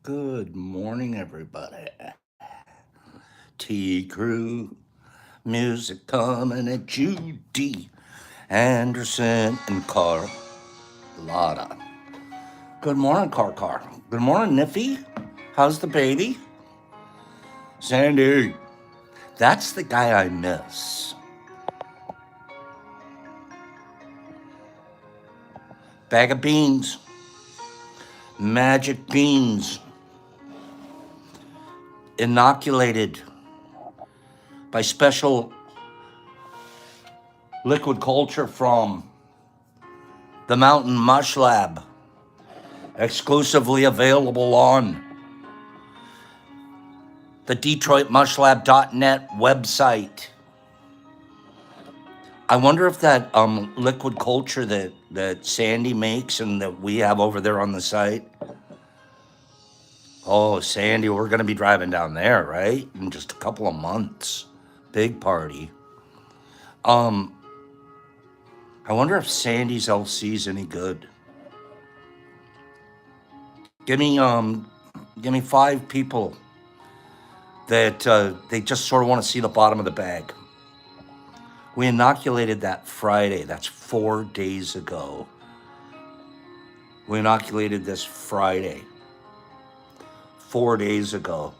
Good morning, everybody. T Crew music coming at you, D. Anderson and Carlotta. Good morning, Car. Good morning, Niffy. How's the baby? Sandy. That's the guy I miss. Bag of beans. Magic beans. Inoculated by special liquid culture from the Mountain Mush Lab. Exclusively available on the DetroitMushLab.net website. I wonder if that liquid culture that Sandy makes and that we have over there on the site. Oh, Sandy, we're going to be driving down there, right? In just a couple of months. Big party. I wonder if Sandy's LC's any good. Give me 5 people that they just sort of want to see the bottom of the bag. We inoculated that Friday. That's 4 days ago. We inoculated this Friday. 4 days ago.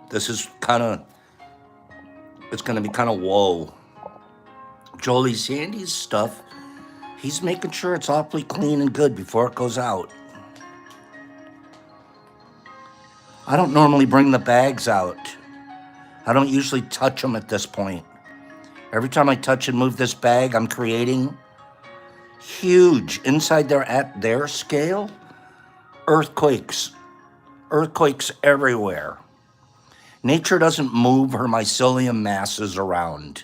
This is it's going to be kind of whoa. Jolie Sandy's stuff, he's making sure it's awfully clean and good before it goes out. I don't normally bring the bags out. I don't usually touch them at this point. Every time I touch and move this bag, I'm creating huge, inside there at their scale, earthquakes. Earthquakes everywhere. Nature doesn't move her mycelium masses around.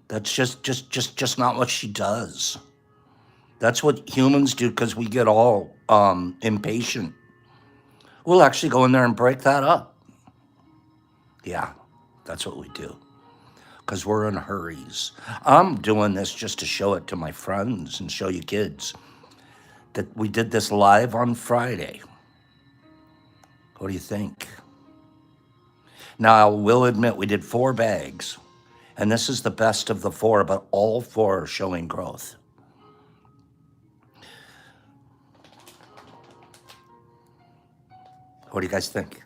That's just not what she does. That's what humans do because we get all impatient. We'll actually go in there and break that up. Yeah, that's what we do. Because we're in hurries. I'm doing this just to show it to my friends and show you kids that we did this live on Friday. What do you think? Now, I will admit we did 4 bags, and this is the best of the 4, but all 4 are showing growth. What do you guys think?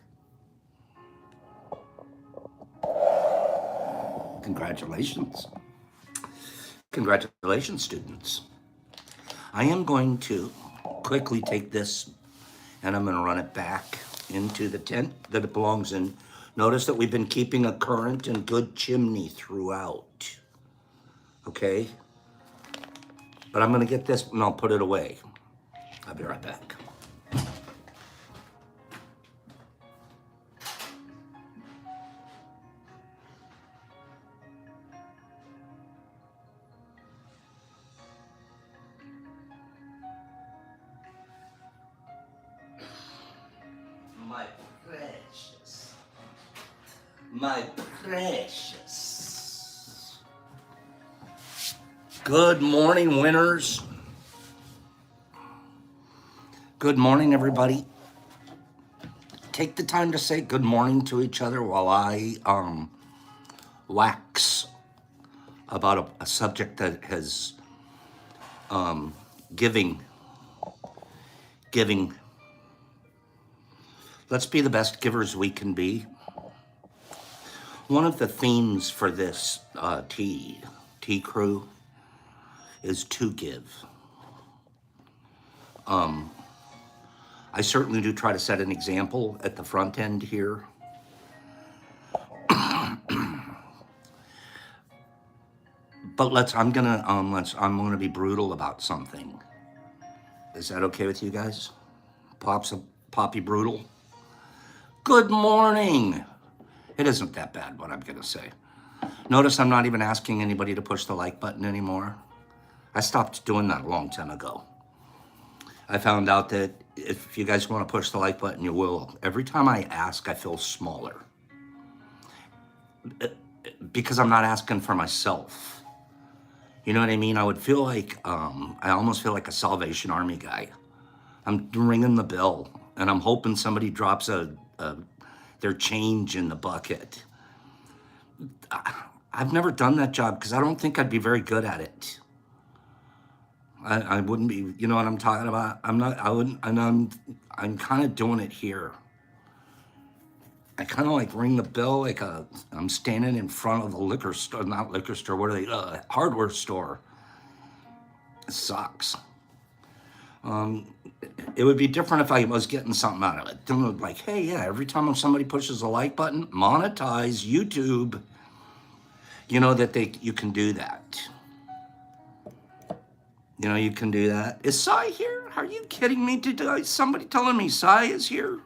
Congratulations. Congratulations, students. I am going to quickly take this and I'm going to run it back into the tent that it belongs in. Notice that we've been keeping a current and good chimney throughout. Okay? But I'm going to get this and I'll put it away. I'll be right back. My precious. My precious. Good morning, winners. Good morning, everybody. Take the time to say good morning to each other while I wax about a subject that has giving. Let's be the best givers we can be. One of the themes for this T Crew is to give. I certainly do try to set an example at the front end here. But I'm gonna be brutal about something. Is that okay with you guys? Poppy brutal. Good morning. It isn't that bad what I'm gonna say. Notice I'm not even asking anybody to push the like button anymore. I stopped doing that a long time ago. I found out that if you guys want to push the like button, you will. Every time I ask, I feel smaller. Because I'm not asking for myself. You know what I mean? I would feel like, I almost feel like a Salvation Army guy. I'm ringing the bell and I'm hoping somebody drops their change in the bucket. I've never done that job because I don't think I'd be very good at it. I wouldn't be, you know what I'm talking about? I'm not, I wouldn't, and I'm kind of doing it here. I kind of like ring the bell like I'm standing in front of the liquor store, not liquor store, what are they, hardware store. It sucks. It would be different if I was getting something out of it. Then like, hey, yeah, every time somebody pushes a like button, monetize YouTube, you know that you can do that. You know, you can do that. Is Sai here? Are you kidding me? Somebody telling me Sai is here?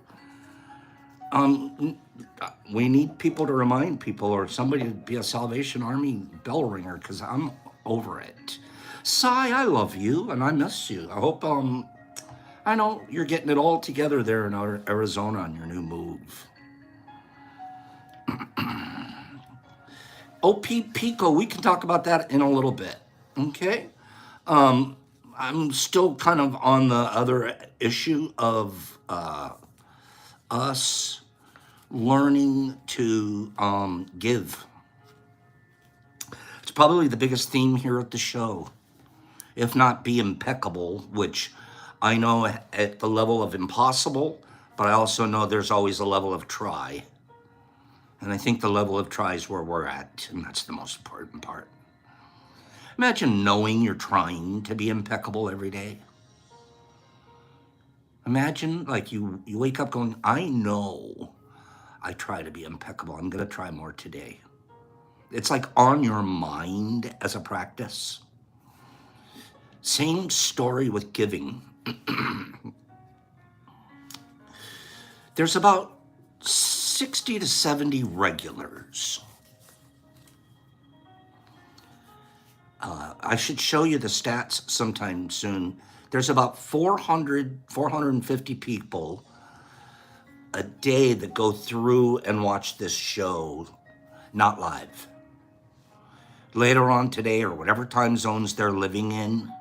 We need people to remind people or somebody to be a Salvation Army bell ringer because I'm over it. Sai, I love you and I miss you. I hope, I know you're getting it all together there in Arizona on your new move. OP Pico, we can talk about that in a little bit, okay? I'm still kind of on the other issue of us learning to give. It's probably the biggest theme here at the show, if not be impeccable, which I know at the level of impossible, but I also know there's always a level of try. And I think the level of try is where we're at, and that's the most important part. Imagine knowing you're trying to be impeccable every day. Imagine like you wake up going, I know I try to be impeccable. I'm going to try more today. It's like on your mind as a practice. Same story with giving. There's about 60 to 70 regulars. I should show you the stats sometime soon. There's about 450 people a day that go through and watch this show, not live. Later on today, or whatever time zones they're living in,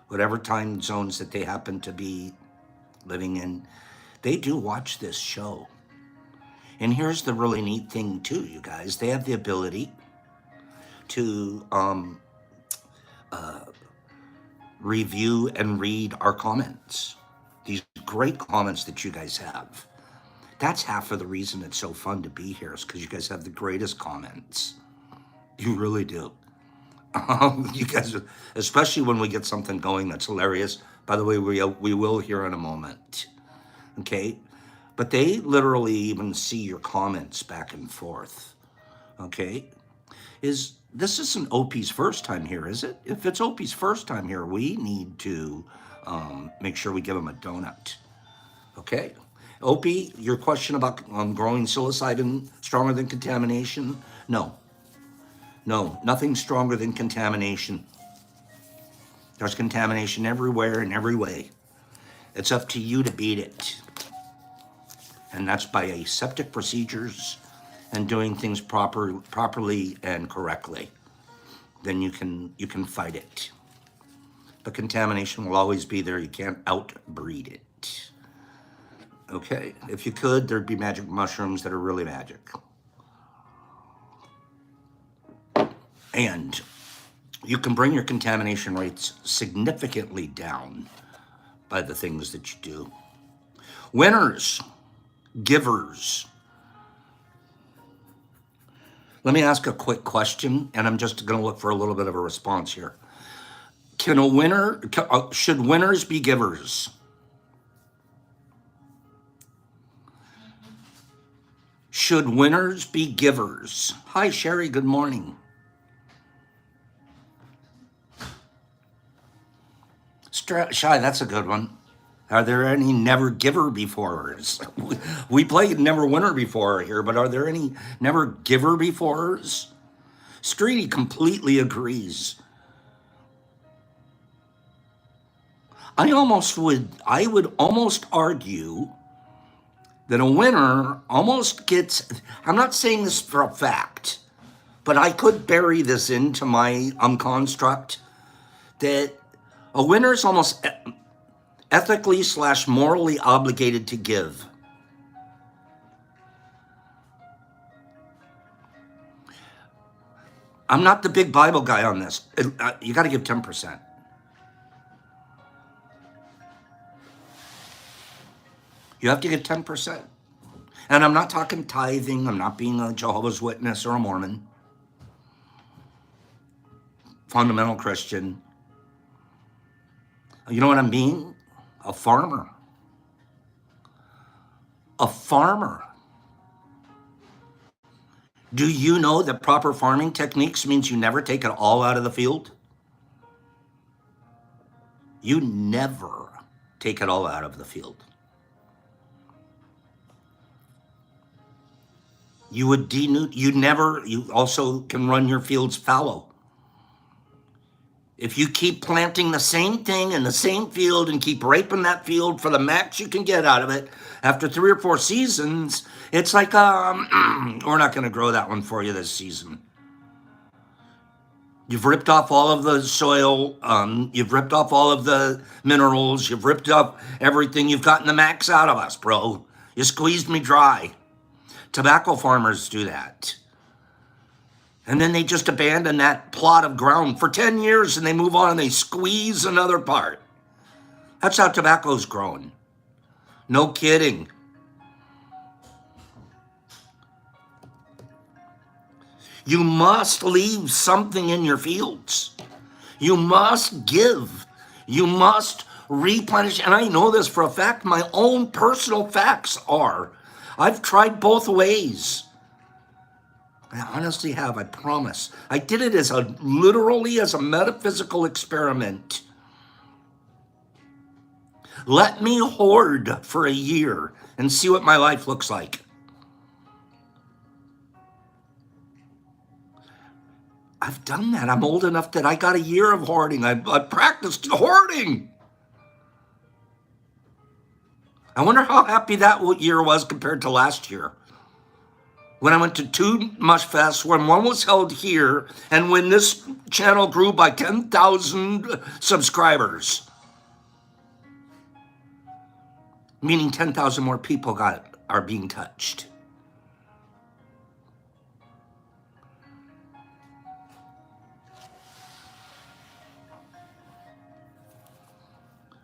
whatever time zones that they happen to be living in, they do watch this show. And here's the really neat thing too, you guys. They have the ability to review and read our comments. These great comments that you guys have. That's half of the reason it's so fun to be here is because you guys have the greatest comments. You really do. You guys, especially when we get something going that's hilarious. By the way, we will hear in a moment. Okay? But they literally even see your comments back and forth. Okay? This isn't OP's first time here, is it? If it's OP's first time here, we need to make sure we give him a donut. Okay? OP, your question about growing psilocybin stronger than contamination? No. No, nothing stronger than contamination. There's contamination everywhere in every way. It's up to you to beat it. And that's by aseptic procedures and doing things properly and correctly. Then you can fight it. But contamination will always be there. You can't outbreed it. Okay? If you could, there'd be magic mushrooms that are really magic. And you can bring your contamination rates significantly down by the things that you do. Winners, givers. Let me ask a quick question, and I'm just going to look for a little bit of a response here. Should winners be givers? Should winners be givers? Hi, Sherry, good morning. Shy, that's a good one. Are there any never giver beforers? We played never winner before here, but are there any never giver beforers? Streety completely agrees. I would almost argue that a winner almost gets, I'm not saying this for a fact, But I could bury this into my construct that a winner is almost ethically / morally obligated to give. I'm not the big Bible guy on this. You got to give 10%. You have to give 10%. And I'm not talking tithing. I'm not being a Jehovah's Witness or a Mormon. Fundamental Christian. You know what I'm being? A farmer. A farmer. Do you know that proper farming techniques means you never take it all out of the field? You never take it all out of the field. You would you also can run your fields fallow. If you keep planting the same thing in the same field and keep raping that field for the max you can get out of it, after 3 or 4 seasons, it's like, we're not going to grow that one for you this season. You've ripped off all of the soil. You've ripped off all of the minerals. You've ripped up everything. You've gotten the max out of us, bro. You squeezed me dry. Tobacco farmers do that. And then they just abandon that plot of ground for 10 years and they move on and they squeeze another part. That's how tobacco's grown. No kidding. You must leave something in your fields. You must give. You must replenish. And I know this for a fact. My own personal facts are, I've tried both ways. I honestly have, I promise. I did it literally as a metaphysical experiment. Let me hoard for a year and see what my life looks like. I've done that. I'm old enough that I got a year of hoarding. I practiced hoarding. I wonder how happy that year was compared to last year. When I went to 2 Mush Fests, when one was held here, and when this channel grew by 10,000 subscribers, meaning 10,000 more people are being touched.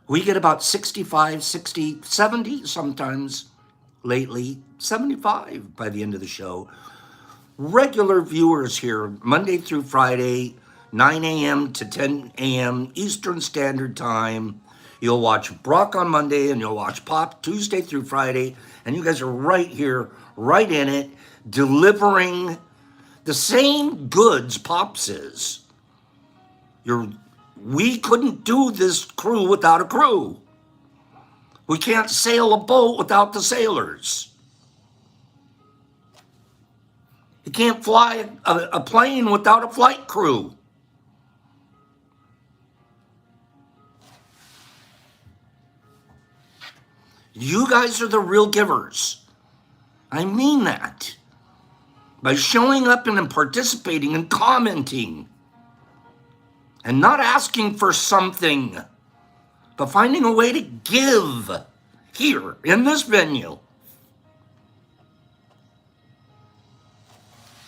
We get about 65, 60, 70 sometimes lately, 75 by the end of the show. Regular viewers here, Monday through Friday, 9 a.m. to 10 a.m. Eastern Standard Time. You'll watch Brock on Monday and you'll watch Pop Tuesday through Friday. And you guys are right here, right in it, delivering the same goods Pops is. We couldn't do this crew without a crew. We can't sail a boat without the sailors. You can't fly a plane without a flight crew. You guys are the real givers. I mean that. By showing up and participating and commenting. And not asking for something, but finding a way to give here in this venue.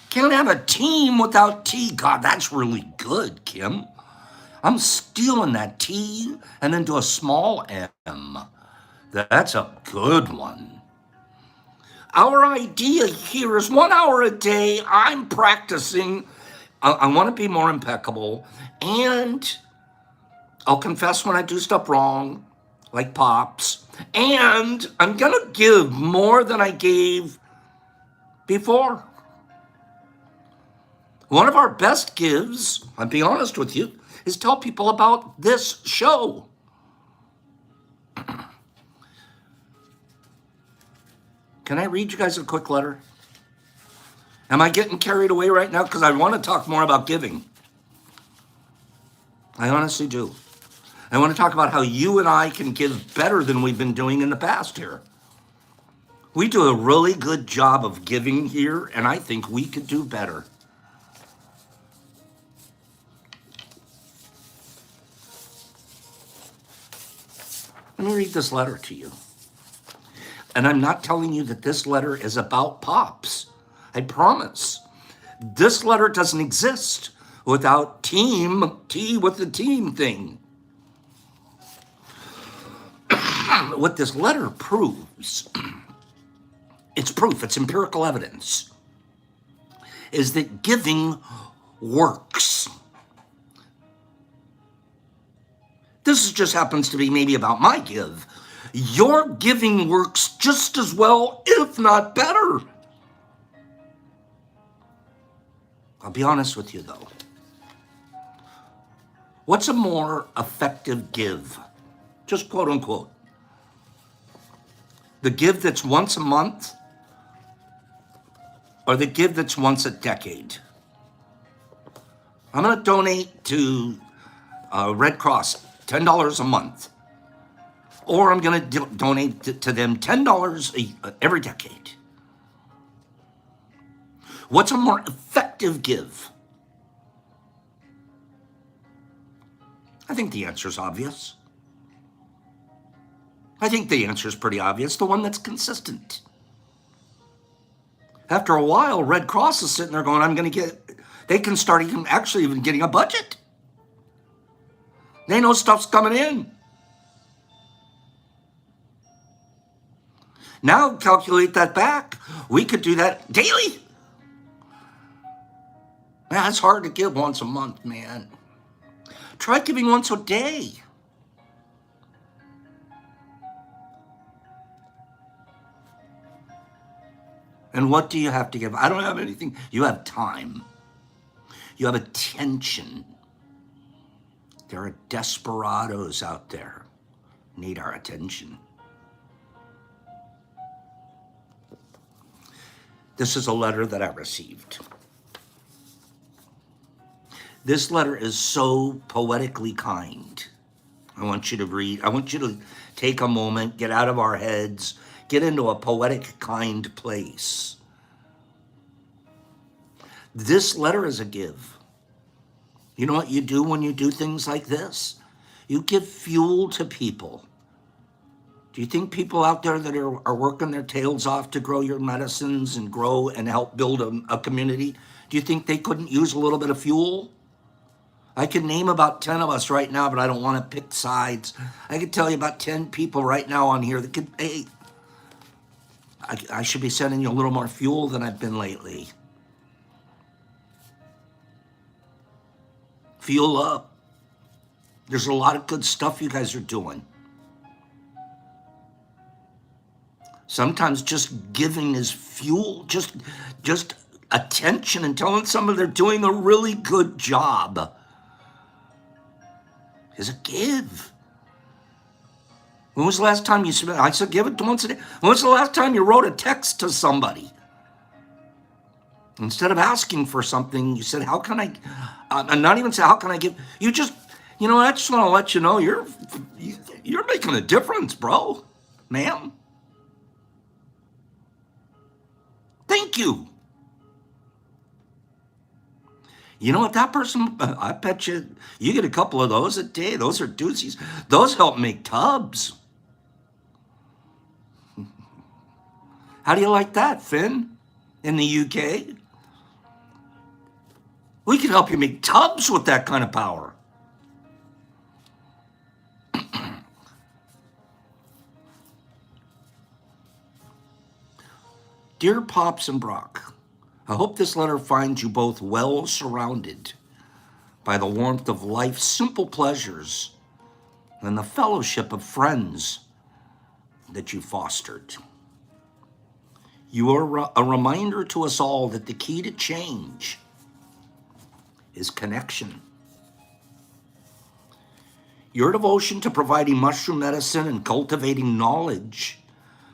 Can't have a team without T. God, that's really good, Kim. I'm stealing that T and then do a small M. That's a good one. Our idea here is 1 hour a day. I'm practicing. I want to be more impeccable. And I'll confess when I do stuff wrong, like Pops. And I'm going to give more than I gave before. One of our best gives, I'll be honest with you, is tell people about this show. Can I read you guys a quick letter? Am I getting carried away right now? Because I want to talk more about giving. I honestly do. I want to talk about how you and I can give better than we've been doing in the past here. We do a really good job of giving here, and I think we could do better. Let me read this letter to you. And I'm not telling you that this letter is about Pops. I promise. This letter doesn't exist without T with the team thing. What this letter proves, it's proof, it's empirical evidence, is that giving works. This just happens to be maybe about my give. Your giving works just as well, if not better. I'll be honest with you though. What's a more effective give? Just quote unquote. The give that's once a month or the give that's once a decade? I'm going to donate to Red Cross $10 a month. Or I'm going to donate to them $10 every decade. What's a more effective give? I think the answer is obvious. I think the answer is pretty obvious, the one that's consistent. After a while, Red Cross is sitting there going, they can start even getting a budget. They know stuff's coming in. Now calculate that back. We could do that daily. Man, it's hard to give once a month, man. Try giving once a day. And what do you have to give? I don't have anything. You have time. You have attention. There are desperados out there who need our attention. This is a letter that I received. This letter is so poetically kind. I want you to read. I want you to take a moment, get out of our heads, get into a poetic, kind place. This letter is a give. You know what you do when you do things like this? You give fuel to people. Do you think people out there that are working their tails off to grow your medicines and grow and help build a community, do you think they couldn't use a little bit of fuel? I could name about 10 of us right now, but I don't want to pick sides. I could tell you about 10 people right now on here that could, hey, I should be sending you a little more fuel than I've been lately. Fuel up. There's a lot of good stuff you guys are doing. Sometimes just giving is fuel, just attention and telling somebody they're doing a really good job is a give. When was the last time you spent? I said give it once a day. When was the last time you wrote a text to somebody? Instead of asking for something, you said, how can I, and not even say, how can I give? You just, I just want to let you know you're making a difference, bro, ma'am. Thank you. You know what, that person, I bet you get a couple of those a day. Those are doozies. Those help make tubs. How do you like that, Finn, in the UK? We can help you make tubs with that kind of power. Dear Pops and Brock, I hope this letter finds you both well surrounded by the warmth of life's simple pleasures and the fellowship of friends that you fostered. You are a reminder to us all that the key to change is connection. Your devotion to providing mushroom medicine and cultivating knowledge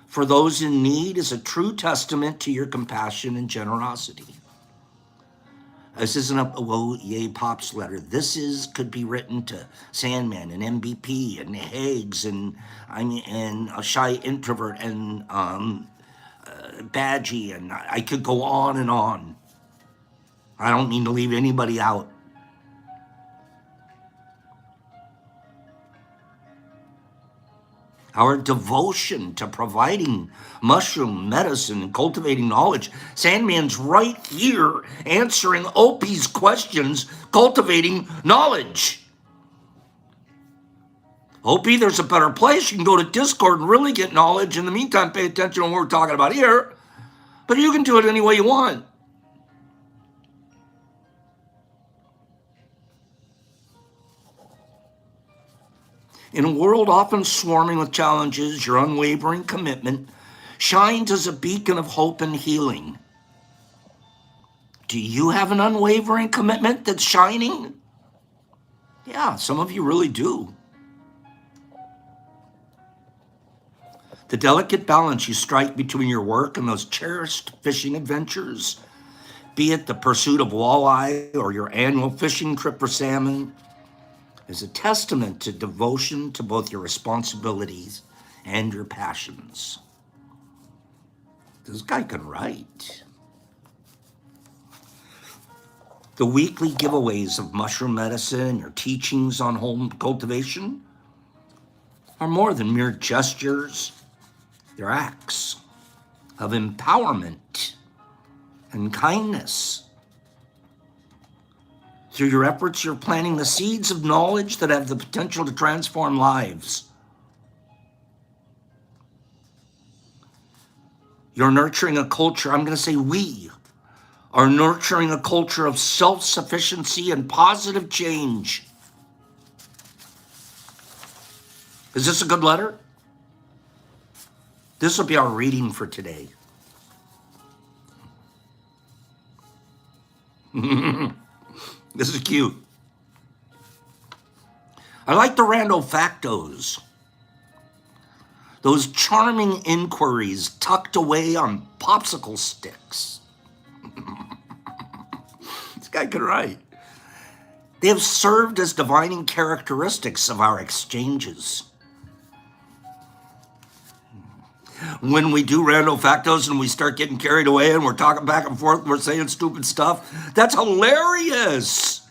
for those in need is a true testament to your compassion and generosity. This isn't a yay Pops letter. Could be written to Sandman and MVP and Higgs and a shy introvert and Badgie, and I could go on and on. I don't mean to leave anybody out. Our devotion to providing mushroom medicine and cultivating knowledge. Sandman's right here answering Opie's questions, cultivating knowledge. Opie, there's a better place. You can go to Discord and really get knowledge. In the meantime, pay attention to what we're talking about here. But you can do it any way you want. In a world often swarming with challenges, your unwavering commitment shines as a beacon of hope and healing. Do you have an unwavering commitment that's shining? Yeah, some of you really do. The delicate balance you strike between your work and those cherished fishing adventures, be it the pursuit of walleye or your annual fishing trip for salmon, is a testament to devotion to both your responsibilities and your passions. This guy can write. The weekly giveaways of mushroom medicine, your teachings on home cultivation are more than mere gestures. They're acts of empowerment and kindness. Through your efforts, you're planting the seeds of knowledge that have the potential to transform lives. You're nurturing a culture, I'm going to say we are nurturing a culture of self-sufficiency and positive change. Is this a good letter? This will be our reading for today. This is cute. I like the rando factos. Those charming inquiries tucked away on popsicle sticks. This guy can write. They have served as defining characteristics of our exchanges. When we do rando factos and we start getting carried away and we're talking back and forth and we're saying stupid stuff, that's hilarious.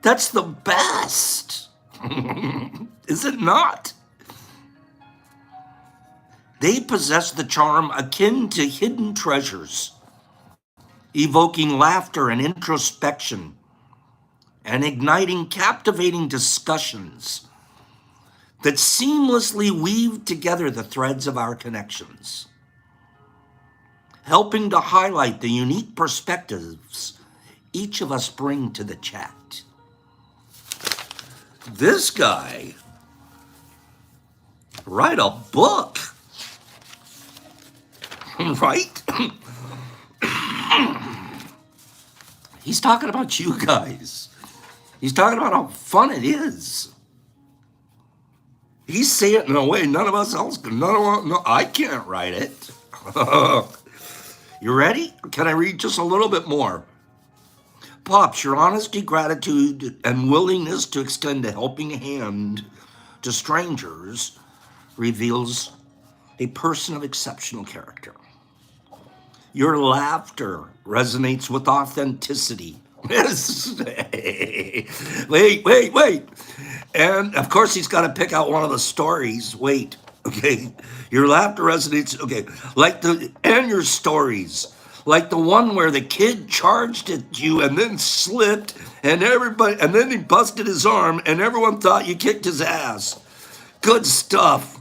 That's the best. Is it not? They possess the charm akin to hidden treasures, evoking laughter and introspection and igniting captivating discussions that seamlessly weave together the threads of our connections, helping to highlight the unique perspectives each of us bring to the chat. This guy, write a book, right? He's talking about you guys. He's talking about how fun it is. He's saying it in a way none of us else can. No, I can't write it. You ready? Can I read just a little bit more? Pops, your honesty, gratitude, and willingness to extend a helping hand to strangers reveals a person of exceptional character. Your laughter resonates with authenticity. Wait. And of course, he's got to pick out one of the stories. Wait, okay. Your laughter resonates, okay. And your stories. Like the one where the kid charged at you and then slipped, and then he busted his arm, and everyone thought you kicked his ass. Good stuff.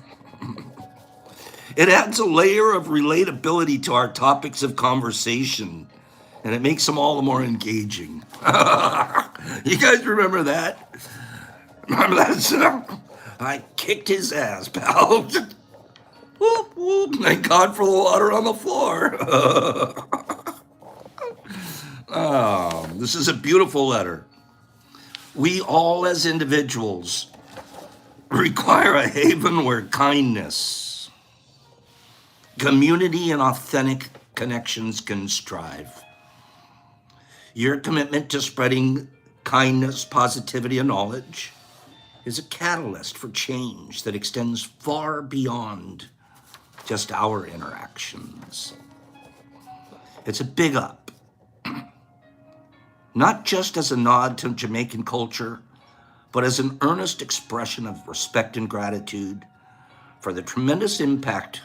It adds a layer of relatability to our topics of conversation, and it makes them all the more engaging. You guys remember that? Remember that? I kicked his ass, pal. Whoop, whoop. Thank God for the water on the floor. Oh, this is a beautiful letter. We all as individuals require a haven where kindness, community, and authentic connections can strive. Your commitment to spreading kindness, positivity, and knowledge is a catalyst for change that extends far beyond just our interactions. It's a big up, not just as a nod to Jamaican culture, but as an earnest expression of respect and gratitude for the tremendous impact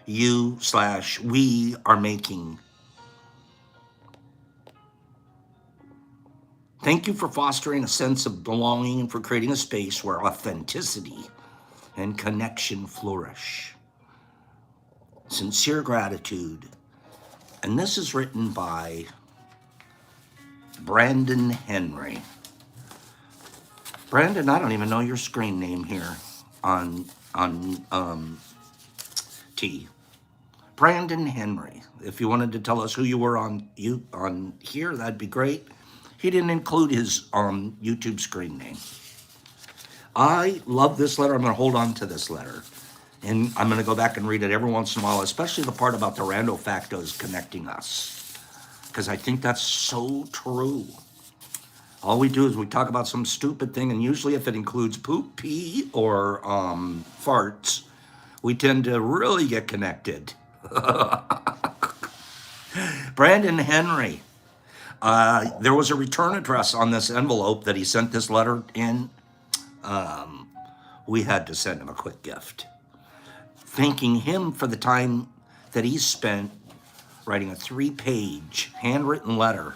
you/we are making. Thank you for fostering a sense of belonging and for creating a space where authenticity and connection flourish. Sincere gratitude. And this is written by Brandon Henry. Brandon, I don't even know your screen name here on T. Brandon Henry. If you wanted to tell us who you were on here, that'd be great. He didn't include his YouTube screen name. I love this letter. I'm going to hold on to this letter. And I'm going to go back and read it every once in a while, especially the part about the rando factos connecting us. Because I think that's so true. All we do is we talk about some stupid thing, and usually if it includes poop, pee, or farts, we tend to really get connected. Brandon Henry. There was a return address on this envelope that he sent this letter in. We had to send him a quick gift, thanking him for the time that he spent writing a 3-page handwritten letter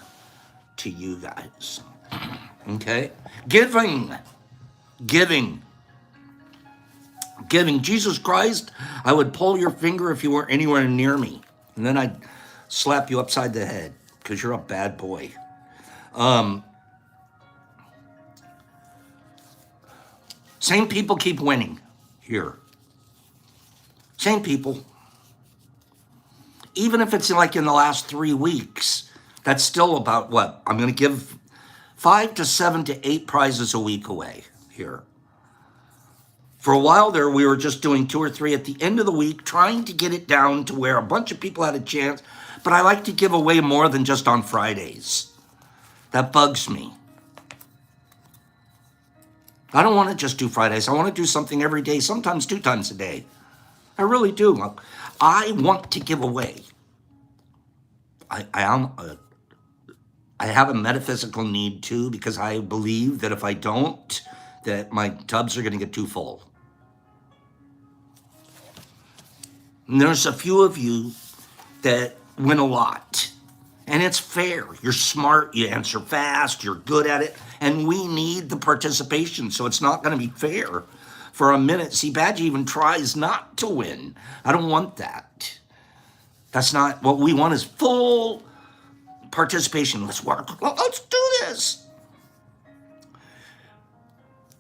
to you guys. Okay? Giving. Jesus Christ, I would pull your finger if you were anywhere near me, and then I'd slap you upside the head because you're a bad boy. Same people keep winning here. Same people. Even if it's like in the last 3 weeks, that's still about what? I'm going to give 5 to 7 to 8 prizes a week away here. For a while there, we were just doing 2 or 3 at the end of the week, trying to get it down to where a bunch of people had a chance. But I like to give away more than just on Fridays. That bugs me. I don't want to just do Fridays. I want to do something every day, sometimes 2 times a day. I really do. I want to give away. I have a metaphysical need too, because I believe that if I don't, that my tubs are going to get too full. And there's a few of you that win a lot. And it's fair. You're smart, you answer fast, you're good at it, and we need the participation, so it's not going to be fair for a minute. See, Badgie even tries not to win. I don't want that. That's not what we want, is full participation. Let's work. Let's do this.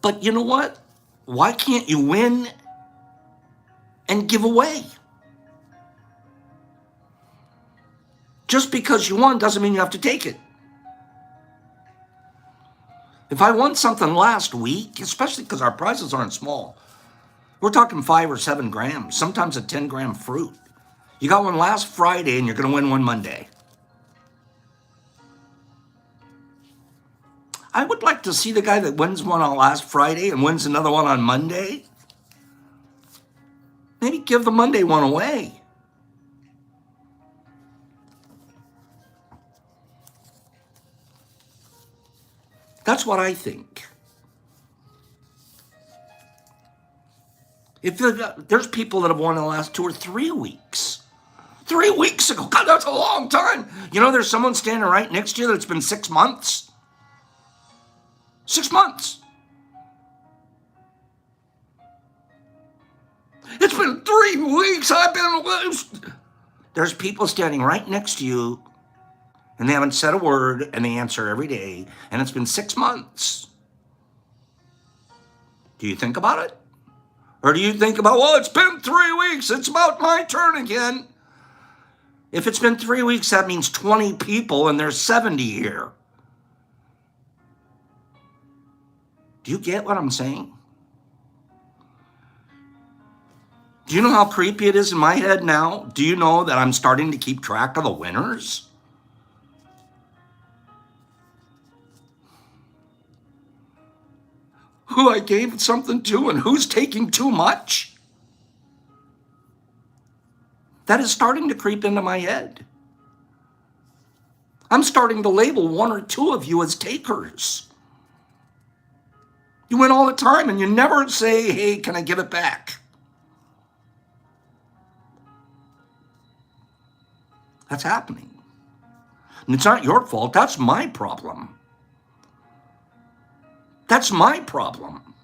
But you know what? Why can't you win and give away? Just because you won doesn't mean you have to take it. If I won something last week, especially because our prizes aren't small, we're talking 5 or 7 grams, sometimes a 10-gram fruit. You got one last Friday and you're going to win one Monday. I would like to see the guy that wins one on last Friday and wins another one on Monday. Maybe give the Monday one away. That's what I think. If there's people that have won in the last 2 or 3 weeks. 3 weeks ago. God, that's a long time. You know, there's someone standing right next to you that's been 6 months. 6 months. It's been 3 weeks. I've been... There's people standing right next to you, and they haven't said a word, and they answer every day, and it's been 6 months. Do you think about it? Or do you think about, well, it's been 3 weeks, it's about my turn again? If it's been 3 weeks, that means 20 people, and there's 70 here. Do you get what I'm saying? Do you know how creepy it is in my head now? Do you know that I'm starting to keep track of the winners? Who I gave something to and who's taking too much? That is starting to creep into my head. I'm starting to label 1 or 2 of you as takers. You win all the time, and you never say, hey, can I give it back? That's happening. And it's not your fault. That's my problem. That's my problem.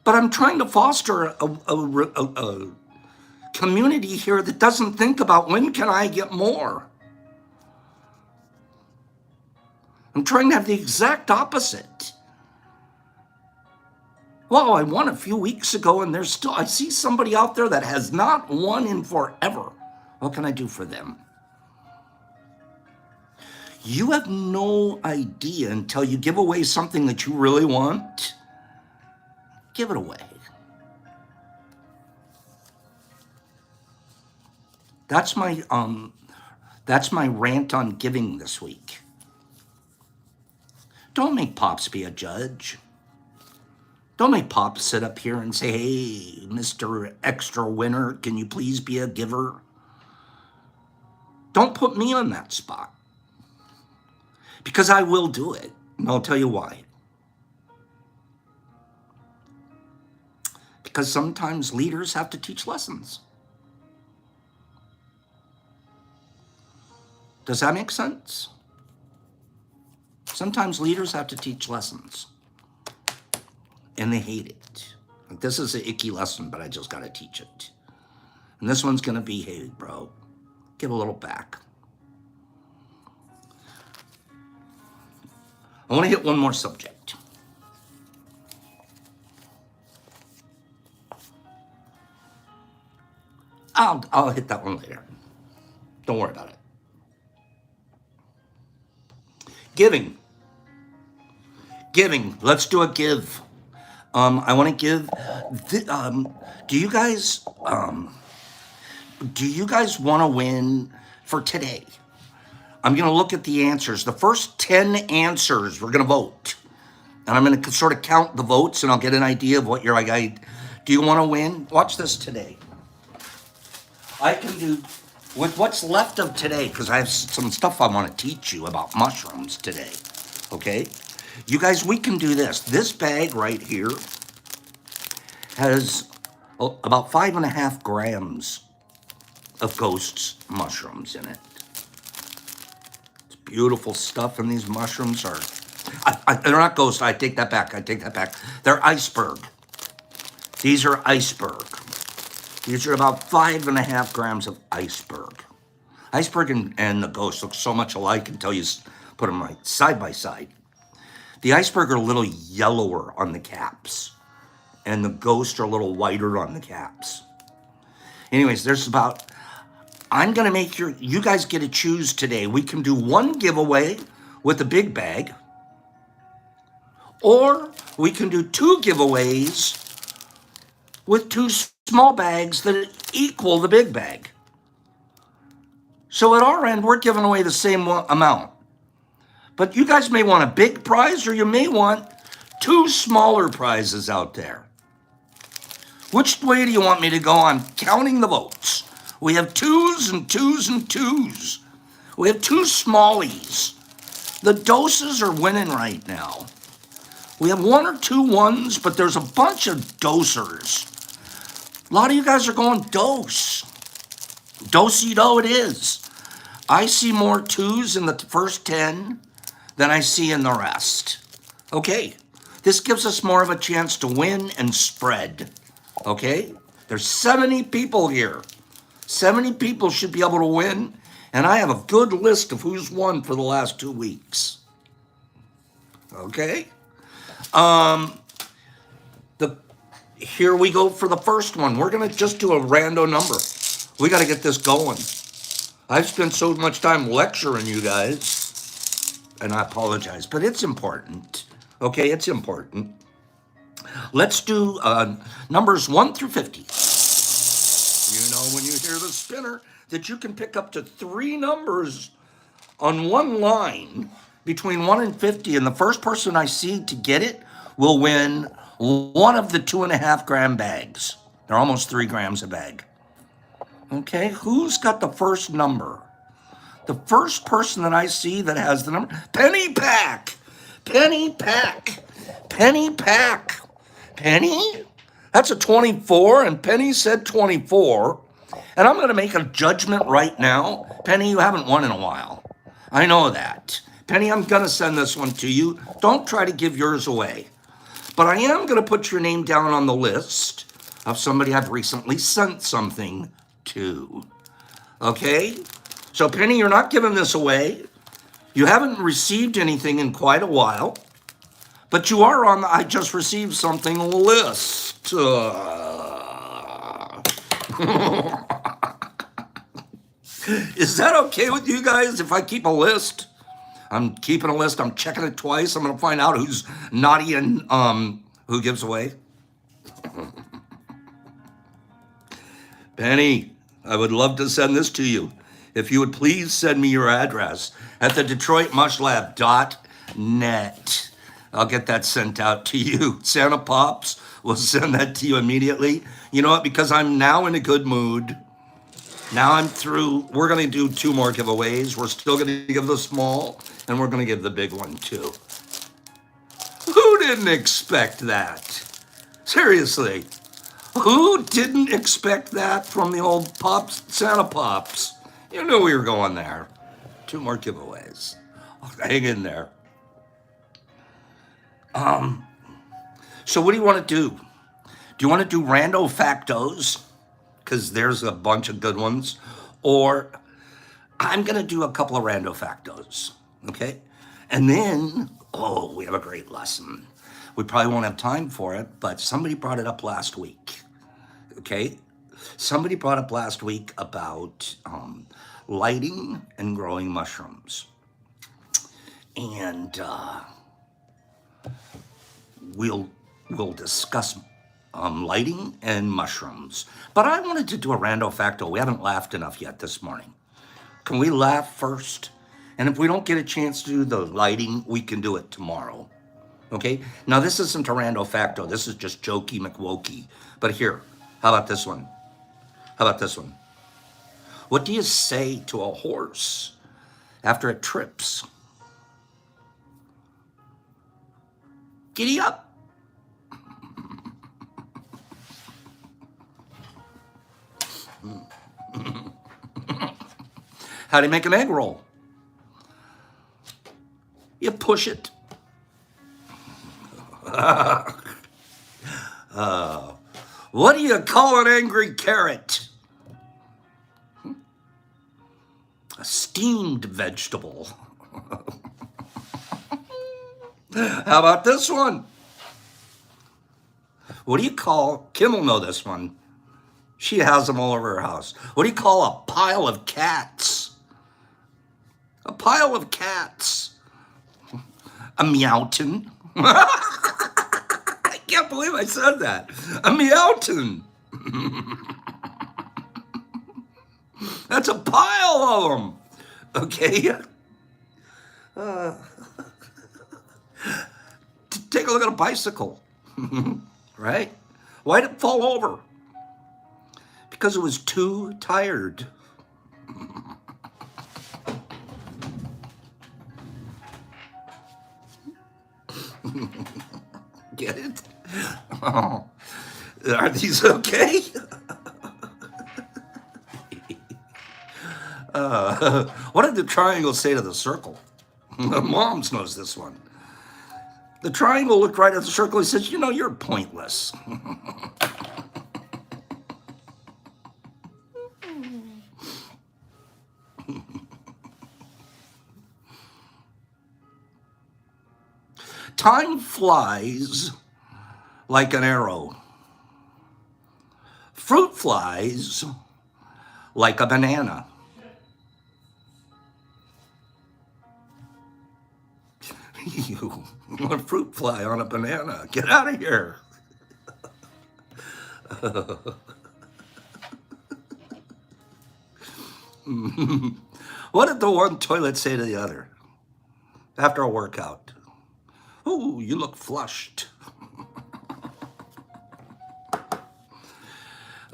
But I'm trying to foster a community here that doesn't think about when can I get more. I'm trying to have the exact opposite. Well, I won a few weeks ago, and I see somebody out there that has not won in forever. What can I do for them? You have no idea until you give away something that you really want. Give it away. That's my rant on giving this week. Don't make Pops be a judge. Don't make Pops sit up here and say, hey, Mr. Extra Winner, can you please be a giver? Don't put me on that spot. Because I will do it, and I'll tell you why. Because sometimes leaders have to teach lessons. Does that make sense? Sometimes leaders have to teach lessons. And they hate it. Like, this is an icky lesson, but I just got to teach it. And this one's going to be, hey, bro, give a little back. I want to hit one more subject. I'll hit that one later. Don't worry about it. Giving. Let's do a give. I want to give. Do you guys want to win for today? I'm going to look at the answers. The first 10 answers, we're going to vote. And I'm going to sort of count the votes, and I'll get an idea of what you're like. Do you want to win? Watch this today. I can do, with what's left of today, because I have some stuff I want to teach you about mushrooms today. Okay? You guys, we can do this. This bag right here has about 5.5 grams of Ghost's mushrooms in it. It's beautiful stuff, and these mushrooms are, they're not Ghost. I take that back. They're iceberg. These are iceberg. These are about 5.5 grams of iceberg. Iceberg and the Ghost look so much alike until you put them right side by side. The iceberg are a little yellower on the caps, and the Ghost are a little whiter on the caps. Anyways, I'm going to make you guys get to choose today. We can do one giveaway with a big bag, or we can do 2 giveaways with 2 small bags that equal the big bag. So at our end, we're giving away the same amount. But you guys may want a big prize, or you may want 2 smaller prizes out there. Which way do you want me to go on counting the votes? We have 2s and 2s and 2s. We have 2 smallies. The doses are winning right now. We have 1 or 2 1s, but there's a bunch of dosers. A lot of you guys are going dose. Dosey-do it is. I see more 2s in the first 10 than I see in the rest. Okay, this gives us more of a chance to win and spread. Okay, there's 70 people here. 70 people should be able to win, and I have a good list of who's won for the last 2 weeks. Okay, here we go for the first one. We're gonna just do a random number. We got to get this going. I've spent so much time lecturing you guys, and I apologize, but it's important. Okay, it's important. Let's do numbers 1 through 50. You know, when you hear the spinner, that you can pick up to 3 numbers on one line between 1 and 50, and the first person I see to get it will win one of the 2.5 gram bags. They're almost 3 grams a bag. Okay, who's got the first number? The first person that I see that has the number, Penny Pack. Penny Pack. Penny Pack. Penny? That's a 24, and Penny said 24. And I'm going to make a judgment right now. Penny, you haven't won in a while. I know that. Penny, I'm going to send this one to you. Don't try to give yours away. But I am going to put your name down on the list of somebody I've recently sent something to. Okay? So, Penny, you're not giving this away. You haven't received anything in quite a while. But you are on the I just received something list. Is that okay with you guys if I keep a list? I'm keeping a list. I'm checking it twice. I'm going to find out who's naughty and who gives away. Penny, I would love to send this to you. If you would please send me your address at the DetroitMushLab.net. I'll get that sent out to you. Santa Pops will send that to you immediately. You know what? Because I'm now in a good mood. Now I'm through. We're going to do 2 more giveaways. We're still going to give the small, and we're going to give the big one too. Who didn't expect that? Seriously. Who didn't expect that from the old Pops, Santa Pops? You knew we were going there. 2 more giveaways. Hang in there. So what do you want to do? Do you want to do rando factos? Because there's a bunch of good ones. Or I'm going to do a couple of rando factos. Okay? And then, we have a great lesson. We probably won't have time for it, but somebody brought it up last week. Okay? Somebody brought up last week about lighting and growing mushrooms. And we'll discuss lighting and mushrooms. But I wanted to do a rando facto. We haven't laughed enough yet this morning. Can we laugh first? And if we don't get a chance to do the lighting, we can do it tomorrow. Okay? Now, this isn't a rando facto. This is just jokey McWokey. But here, how about this one? How about this one? What do you say to a horse after it trips? Giddy up. How do you make an egg roll? You push it. What do you call an angry carrot? A steamed vegetable. How about this one? What do you call, Kim will know this one. She has them all over her house. What do you call a pile of cats? A pile of cats. A meowton. I can't believe I said that. A meowton. That's a pile of them. Okay. Take a look at a bicycle. Right? Why did it fall over? Because it was too tired. Get it? Oh. Are these okay? What did the triangle say to the circle? Moms knows this one. The triangle looked right at the circle and says, you're pointless. Time flies like an arrow. Fruit flies like a banana. You want a fruit fly on a banana? Get out of here. What did the one toilet say to the other after a workout? Oh, you look flushed.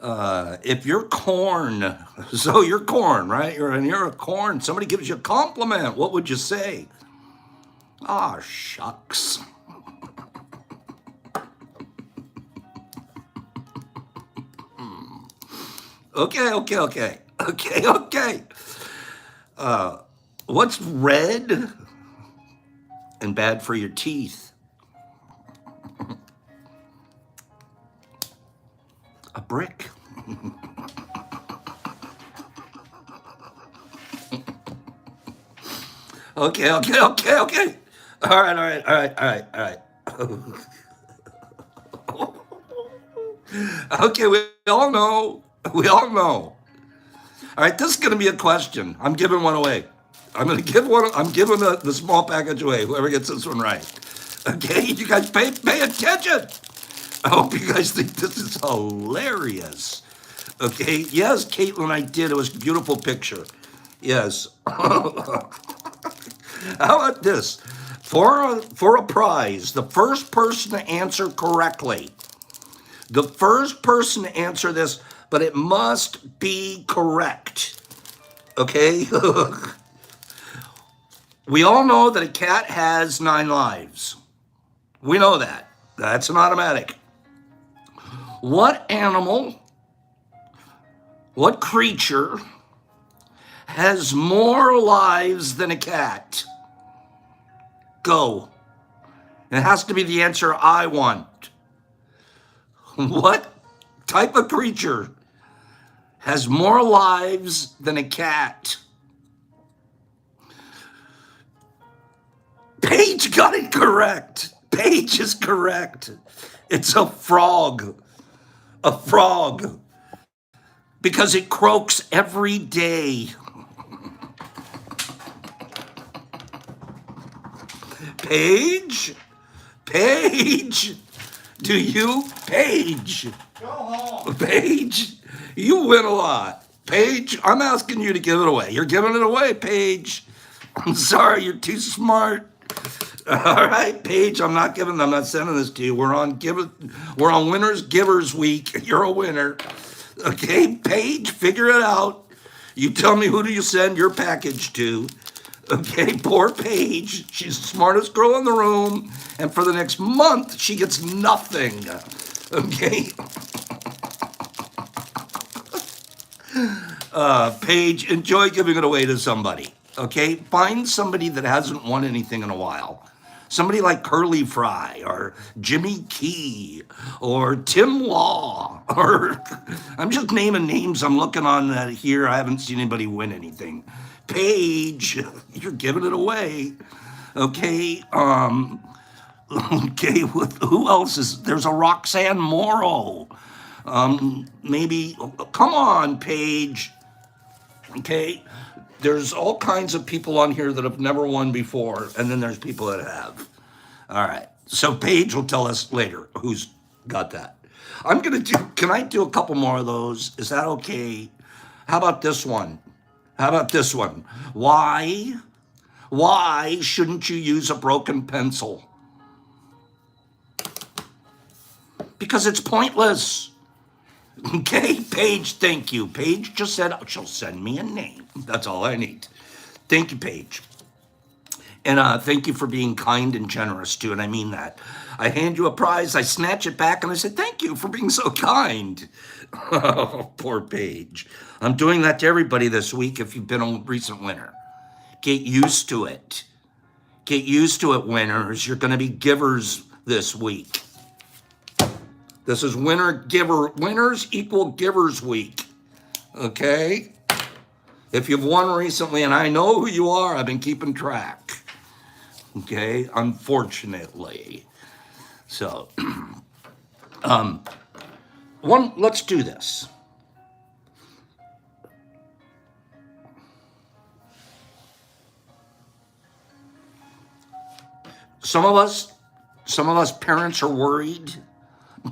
If you're corn, so you're corn, right? You're a corn. Somebody gives you a compliment. What would you say? Ah, shucks. Okay. What's red and bad for your teeth? A brick. Okay. All right. Okay, we all know. All right, this is going to be a question. I'm giving one away. I'm going to give one. I'm giving the small package away. Whoever gets this one right. Okay, you guys pay attention. I hope you guys think this is hilarious. Okay, yes, Caitlin, I did. It was a beautiful picture. Yes. How about this? For a prize, the first person to answer correctly. The first person to answer this, but it must be correct. Okay? We all know that a cat has 9 lives. We know that. That's an automatic. What animal, what creature has more lives than a cat? Go. It has to be the answer I want. What type of creature has more lives than a cat? Paige got it correct. Paige is correct. It's a frog. A frog. Because it croaks every day. Paige? Paige? Do you? Paige? Go home. Paige? You win a lot. Paige, I'm asking you to give it away. You're giving it away, Paige. I'm sorry, you're too smart. All right, Paige, I'm not sending this to you. We're on Winners Givers Week. You're a winner. Okay, Paige, figure it out. You tell me who do you send your package to. Okay, poor Paige. She's the smartest girl in the room. And for the next month, she gets nothing. Okay? Paige, enjoy giving it away to somebody. Okay? Find somebody that hasn't won anything in a while. Somebody like Curly Fry or Jimmy Key or Tim Law or I'm just naming names. I'm looking on here. I haven't seen anybody win anything. Paige, you're giving it away. Okay. Okay. Who else is there's a Roxanne Morrow. Maybe come on, Paige. Okay. There's all kinds of people on here that have never won before, and then there's people that have. All right. So Paige will tell us later who's got that. Can I do a couple more of those? Is that okay? How about this one? Why shouldn't you use a broken pencil? Because it's pointless. Okay, Paige, thank you. Paige just said she'll send me a name. That's all I need. Thank you, Paige. And thank you for being kind and generous, too, and I mean that. I hand you a prize, I snatch it back, and I say, thank you for being so kind. Oh, poor Paige. I'm doing that to everybody this week if you've been a recent winner. Get used to it. Get used to it, winners. You're going to be givers this week. This is winners equal givers week. Okay? If you've won recently, and I know who you are, I've been keeping track. Okay? Unfortunately. So, let's do this. Some of us parents are worried.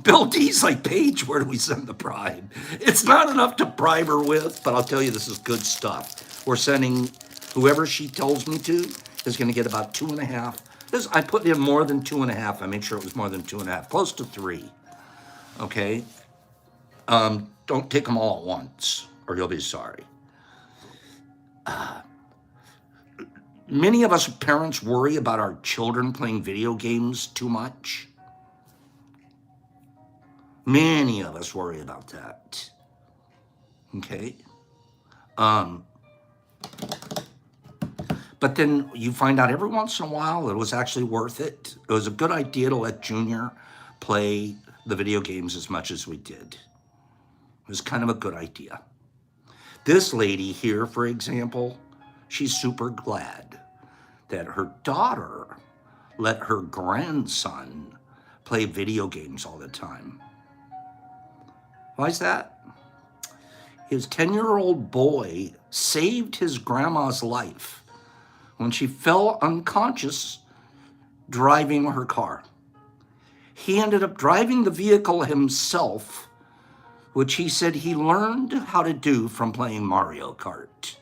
Bill D's like, Paige, where do we send the bribe? It's not enough to bribe her with, but I'll tell you, this is good stuff. We're sending whoever she tells me to is going to get about 2.5. I put in more than 2.5. I made sure it was more than 2.5, close to 3. Okay? Don't take them all at once, or you'll be sorry. Many of us parents worry about our children playing video games too much. Many of us worry about that. Okay? But then you find out every once in a while it was actually worth it. It was a good idea to let Junior play the video games as much as we did. It was kind of a good idea. This lady here, for example, she's super glad that her daughter let her grandson play video games all the time. Why is that? His 10-year-old boy saved his grandma's life when she fell unconscious driving her car. He ended up driving the vehicle himself, which he said he learned how to do from playing Mario Kart.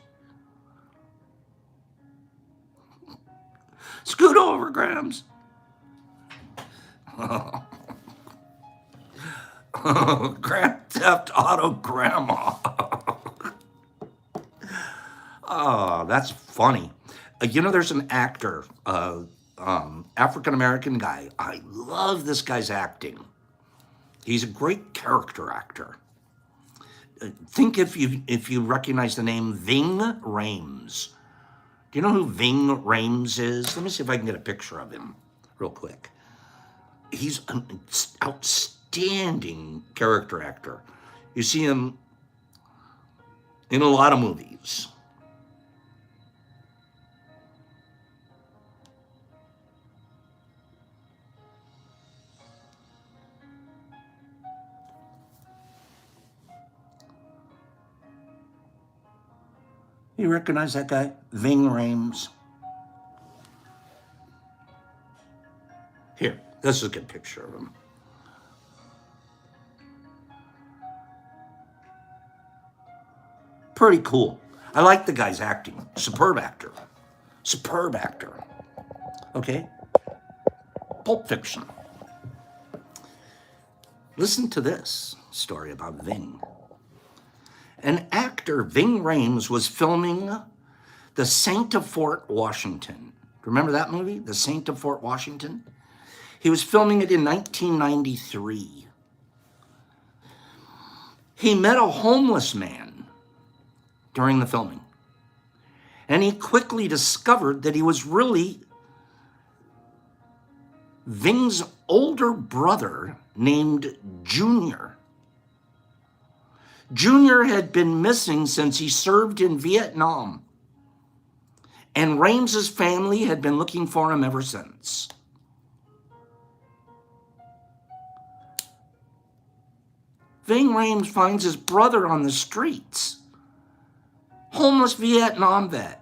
Scoot over, Grams. Grand Theft Auto Grandma. Oh, that's funny. You know, there's an actor, African-American guy. I love this guy's acting. He's a great character actor. Think if you recognize the name Ving Rhames. Do you know who Ving Rhames is? Let me see if I can get a picture of him real quick. He's an outstanding character actor. You see him in a lot of movies. You recognize that guy? Ving Rhames. Here, this is a good picture of him. Pretty cool. I like the guy's acting. Superb actor. Superb actor. Okay? Pulp Fiction. Listen to this story about Ving. An actor, Ving Rhames, was filming The Saint of Fort Washington. Remember that movie, The Saint of Fort Washington? He was filming it in 1993. He met a homeless man during the filming, and he quickly discovered that he was really Ving's older brother named Junior. Junior had been missing since he served in Vietnam, and Rhames's family had been looking for him ever since. Ving Rhames finds his brother on the streets, homeless Vietnam vet.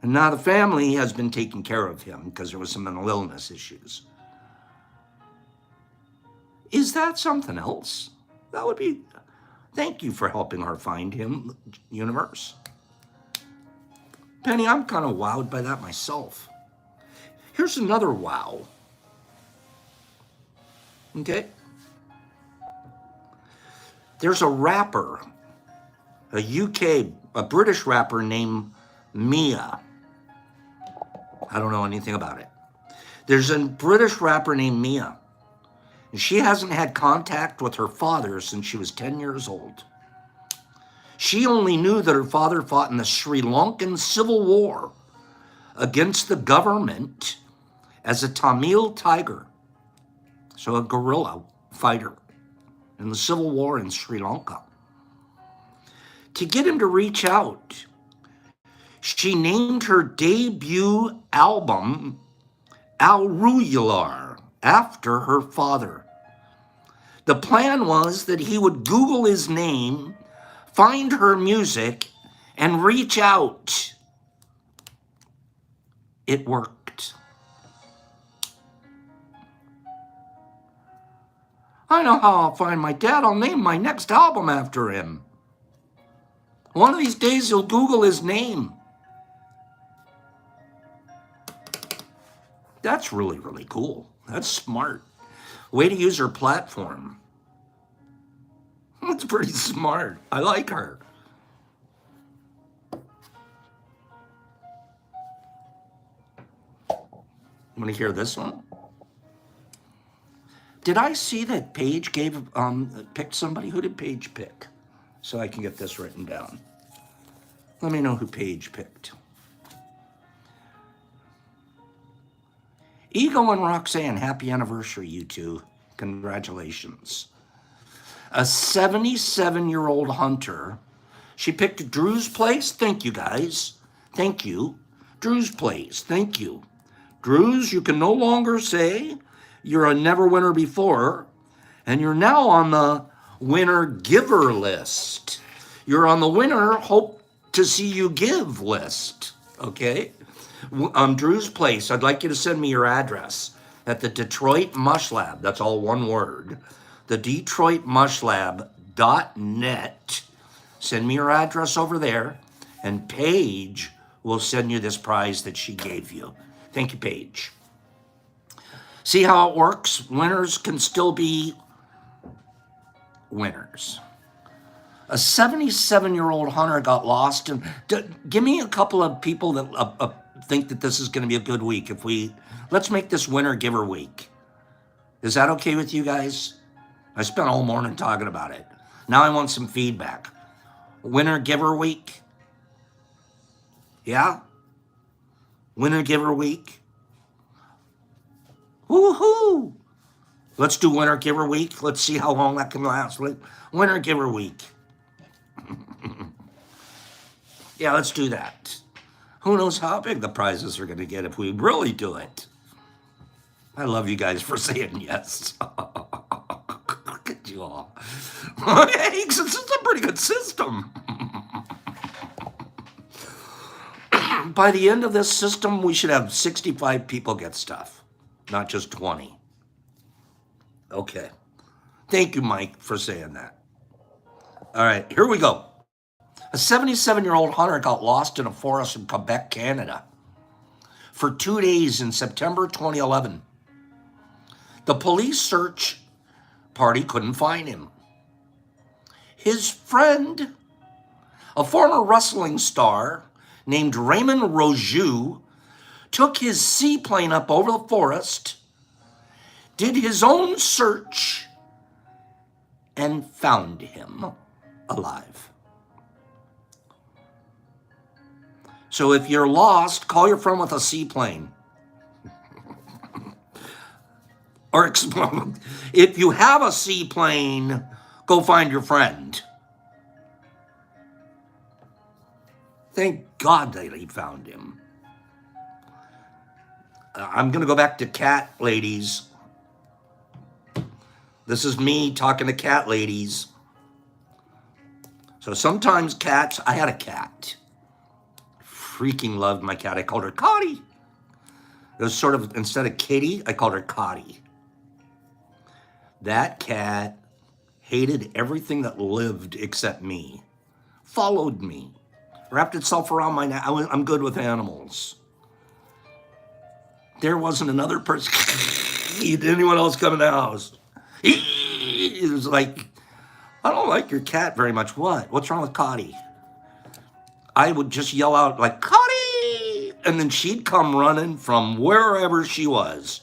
And now the family has been taking care of him because there was some mental illness issues. Is that something else? That would be, thank you for helping her find him, universe. Penny, I'm kind of wowed by that myself. Here's another wow. Okay? There's a rapper, a British rapper named Mia. I don't know anything about it. There's a British rapper named Mia. And she hasn't had contact with her father since she was 10 years old. She only knew that her father fought in the Sri Lankan Civil War against the government as a Tamil tiger, so a guerrilla fighter in the Civil War in Sri Lanka. To get him to reach out, she named her debut album Al-Rular after her father. The plan was that he would Google his name, find her music, and reach out. It worked. I know how I'll find my dad. I'll name my next album after him. One of these days he'll Google his name. That's really, really cool. That's smart. Way to use her platform. That's pretty smart. I like her. Want to hear this one? Did I see that Paige picked somebody? Who did Paige pick? So I can get this written down. Let me know who Paige picked. Ego and Roxanne, happy anniversary, you two. Congratulations. A 77-year-old hunter. She picked Drew's Place. Thank you, guys. Thank you. Drew's Place. Thank you. Drew's, you can no longer say you're a never winner before, and you're now on the winner giver list. You're on the winner hope to see you give list, okay? Drew's Place, I'd like you to send me your address at the Detroit Mush Lab. That's all one word. The DetroitMushLab.net. Send me your address over there, and Paige will send you this prize that she gave you. Thank you, Paige. See how it works? Winners can still be winners. A 77-year-old hunter got lost. And give me a couple of people that think that this is going to be a good week. Let's make this winner giver week. Is that okay with you guys? I spent all morning talking about it. Now I want some feedback. Winner giver week? Yeah? Winner giver week? Woohoo! Let's do winner giver week. Let's see how long that can last. Winner giver week. Yeah, let's do that. Who knows how big the prizes are going to get if we really do it. I love you guys for saying yes. Look at you all. Thanks, it's a pretty good system. By the end of this system, we should have 65 people get stuff, not just 20. Okay. Thank you, Mike, for saying that. All right, here we go. A 77-year-old hunter got lost in a forest in Quebec, Canada, for 2 days in September 2011. The police search party couldn't find him. His friend, a former wrestling star named Raymond Roju, took his seaplane up over the forest, did his own search, and found him alive. So if you're lost, call your friend with a seaplane. Or if you have a seaplane, go find your friend. Thank God they found him. I'm going to go back to cat ladies. This is me talking to cat ladies. So sometimes cats, I had a cat. Freaking loved my cat. I called her Cotty. It was sort of, instead of Kitty, I called her Cotty. That cat hated everything that lived except me. Followed me. Wrapped itself around my neck. I'm good with animals. There wasn't another person. Did anyone else come in the house? It was like, I don't like your cat very much. What? What's wrong with Cotty? I would just yell out like, Cotty! And then she'd come running from wherever she was.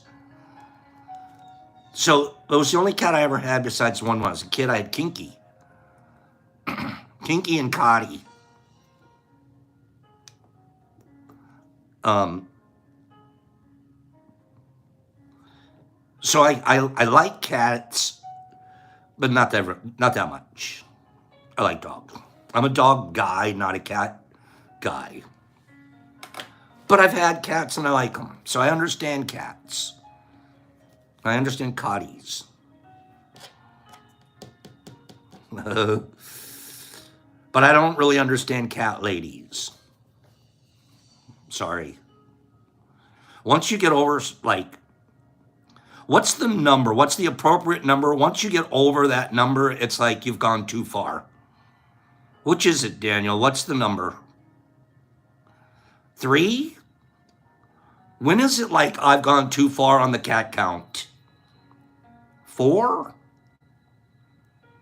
So it was the only cat I ever had besides one when I was a kid. I had Kinky. Kinky and Cotty. So I like cats, but not that much. I like dogs. I'm a dog guy, not a cat guy. But I've had cats and I like them. So I understand cats. I understand cotties. But I don't really understand cat ladies. Sorry. Once you get over, like, what's the number? What's the appropriate number? Once you get over that number, it's like you've gone too far. Which is it, Daniel? What's the number? 3? When is it like I've gone too far on the cat count? 4?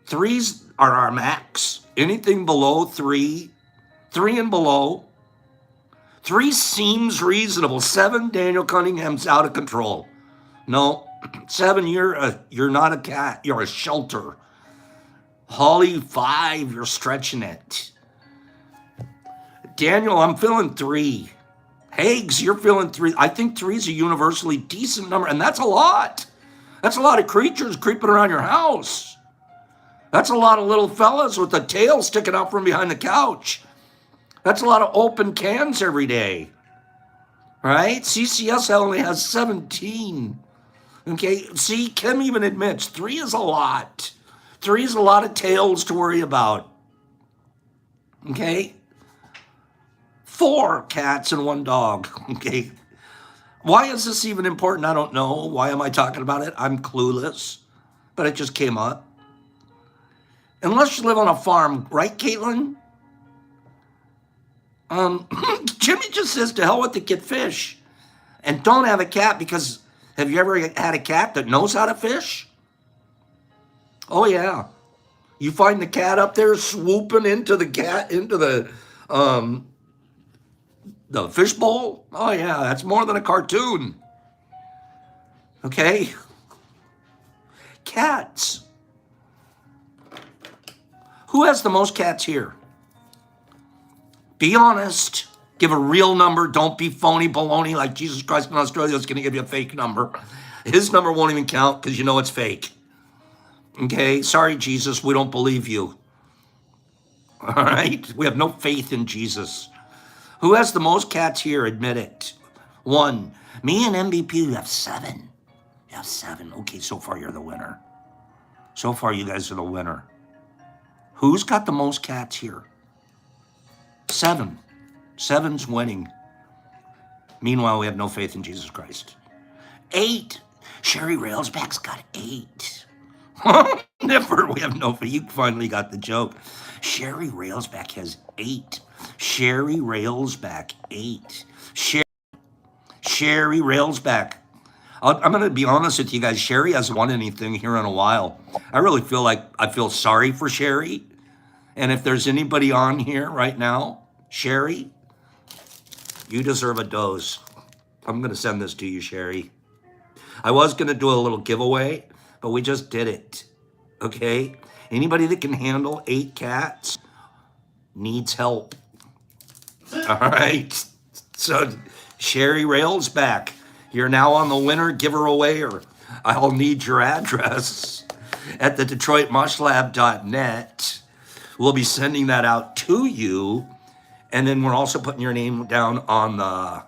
3s are our max. Anything below 3, 3 and below, 3 seems reasonable. 7, Daniel Cunningham's out of control. No, 7, you're not a cat. You're a shelter. Holly, 5, you're stretching it. Daniel, I'm feeling 3. Hags, you're feeling 3. I think 3 is a universally decent number, and that's a lot. That's a lot of creatures creeping around your house. That's a lot of little fellas with a tail sticking out from behind the couch. That's a lot of open cans every day. Right? CCS only has 17. Okay, see, Kim even admits 3 is a lot. 3 is a lot of tails to worry about. Okay? 4 cats and 1 dog. Okay? Why is this even important? I don't know. Why am I talking about it? I'm clueless. But it just came up. Unless you live on a farm, right, Caitlin? Jimmy just says to hell with the get fish. And don't have a cat because have you ever had a cat that knows how to fish? Oh yeah. You find the cat up there swooping into the fish bowl? Oh yeah, that's more than a cartoon. Okay? Cats. Who has the most cats here? Be honest. Give a real number. Don't be phony baloney like Jesus Christ in Australia is going to give you a fake number. His number won't even count because you know it's fake. Okay? Sorry, Jesus. We don't believe you. All right? We have no faith in Jesus. Who has the most cats here? Admit it. 1. Me and MVP, you have 7. You have 7. Okay, so far you're the winner. So far you guys are the winner. Who's got the most cats here? 7. 7's winning. Meanwhile, we have no faith in Jesus Christ. 8. Sherry Railsback's got 8. Never. We have no faith. You finally got the joke. Sherry Railsback has 8. Sherry Railsback, 8. Sherry Railsback. I'm going to be honest with you guys. Sherry hasn't won anything here in a while. I really feel like I feel sorry for Sherry. And if there's anybody on here right now, Sherry, you deserve a dose. I'm going to send this to you, Sherry. I was going to do a little giveaway, but we just did it. Okay? Anybody that can handle 8 cats needs help. All right? So, Sherry Railsback, you're now on the winner giveaway, or I'll need your address at the DetroitMushLab.net. We'll be sending that out to you. And then we're also putting your name down on the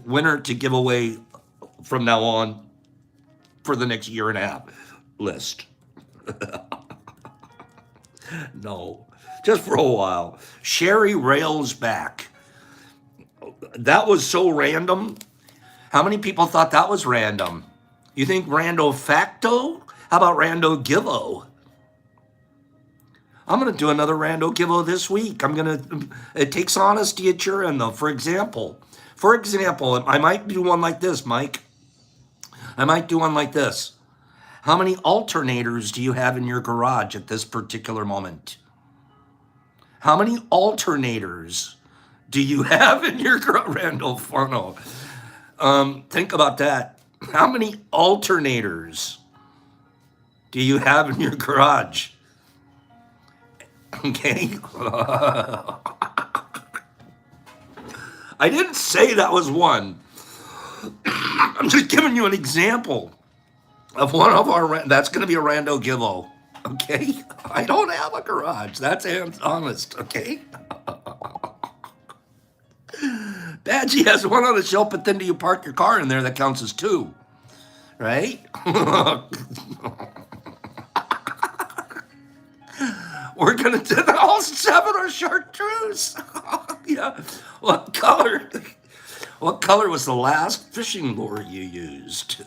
winner to give away from now on for the next year and a half list. No, just for a while. Sherry Railsback. That was so random. How many people thought that was random? You think rando facto? How about rando givo? I'm going to do another rando givo this week. It takes honesty at your end though. For example, I might do one like this, Mike. I might do one like this. How many alternators do you have in your garage at this particular moment? How many alternators do you have in your garage? Randall Farno. Think about that. How many alternators do you have in your garage? Okay. I didn't say that was one. I'm just giving you an example of one of our, that's going to be a rando givo. Okay. I don't have a garage. That's honest. Okay. Badgie has one on the shelf, but then do you park your car in there? That counts as 2. Right? We're going to do all 7 are chartreuse. Yeah. What color was the last fishing lure you used?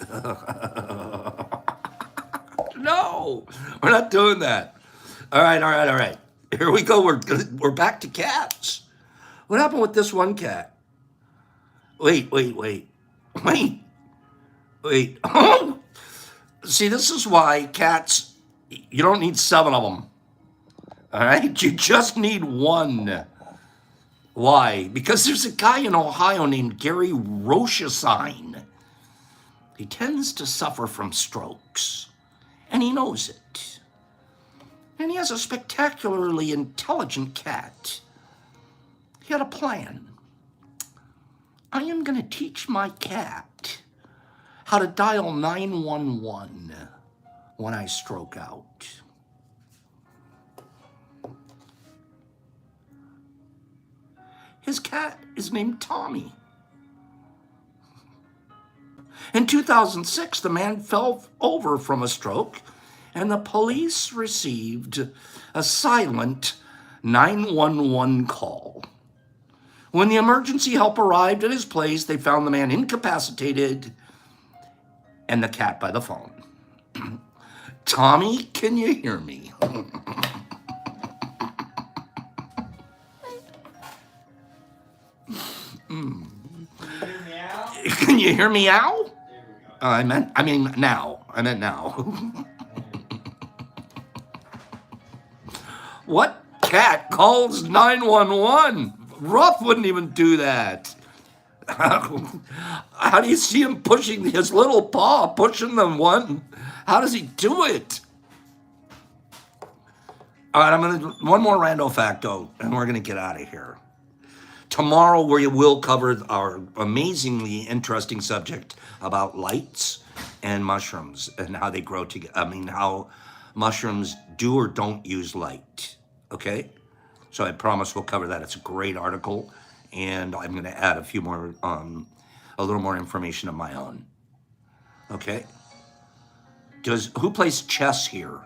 No, we're not doing that. All right. Here we go. We're back to cats. What happened with this one cat? Wait. Oh, see, this is why cats, you don't need 7 of them. All right? You just need one. Why? Because there's a guy in Ohio named Gary Rochesine. He tends to suffer from strokes, and he knows it. And he has a spectacularly intelligent cat. He had a plan. I am going to teach my cat how to dial 911 when I stroke out. His cat is named Tommy. In 2006, the man fell over from a stroke, and the police received a silent 911 call. When the emergency help arrived at his place, they found the man incapacitated and the cat by the phone. Tommy, can you hear me? Can you hear me now? I meant now. What cat calls 911? Ruff wouldn't even do that. How do you see him pushing his little paw, pushing them one? How does he do it? All right, I'm going to one more rando facto, and we're going to get out of here. Tomorrow we will cover our amazingly interesting subject about lights and mushrooms and how they grow together. I mean, how mushrooms do or don't use light, okay? So I promise we'll cover that. It's a great article, and I'm going to add a few more, a little more information of my own, okay? Who plays chess here?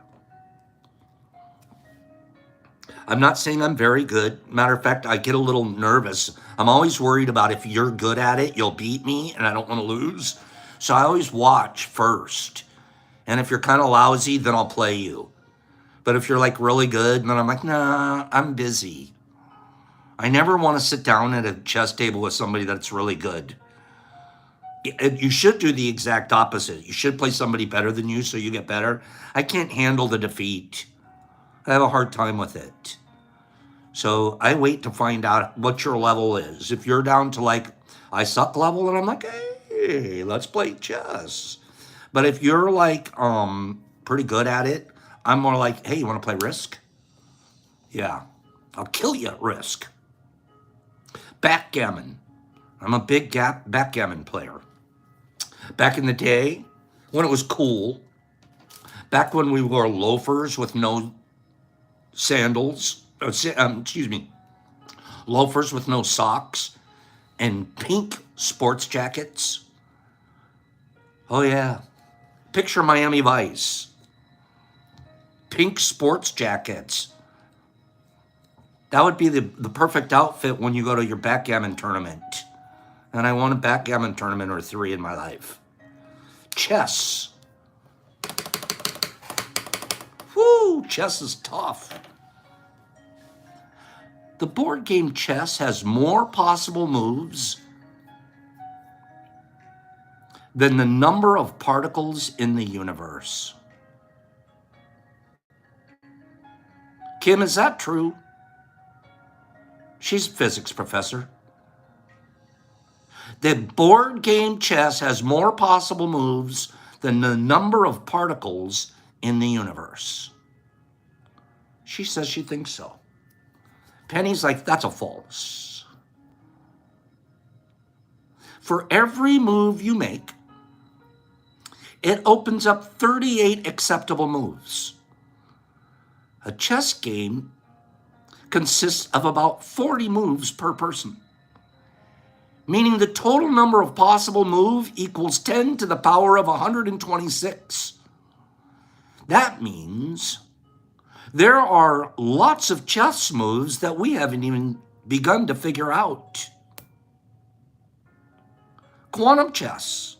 I'm not saying I'm very good. Matter of fact, I get a little nervous. I'm always worried about if you're good at it, you'll beat me, and I don't want to lose. So I always watch first. And if you're kind of lousy, then I'll play you. But if you're like really good, then I'm like, nah, I'm busy. I never want to sit down at a chess table with somebody that's really good. You should do the exact opposite. You should play somebody better than you so you get better. I can't handle the defeat. I have a hard time with it. So I wait to find out what your level is. If you're down to like, I suck level, and I'm like, hey, let's play chess. But if you're like pretty good at it, I'm more like, hey, you want to play Risk? Yeah, I'll kill you at Risk. Backgammon. I'm a big backgammon player. Back in the day, when it was cool, back when we wore loafers with no sandals, loafers with no socks, and pink sports jackets. Oh yeah, picture Miami Vice. Pink sports jackets. That would be the perfect outfit when you go to your backgammon tournament. And I won a backgammon tournament or 3 in my life. Chess. Woo, chess is tough. The board game chess has more possible moves than the number of particles in the universe. Kim, is that true? She's a physics professor. The board game chess has more possible moves than the number of particles in the universe. She says she thinks so. Penny's like, that's a false. For every move you make, it opens up 38 acceptable moves. A chess game consists of about 40 moves per person, meaning the total number of possible moves equals 10 to the power of 126. That means there are lots of chess moves that we haven't even begun to figure out. Quantum chess.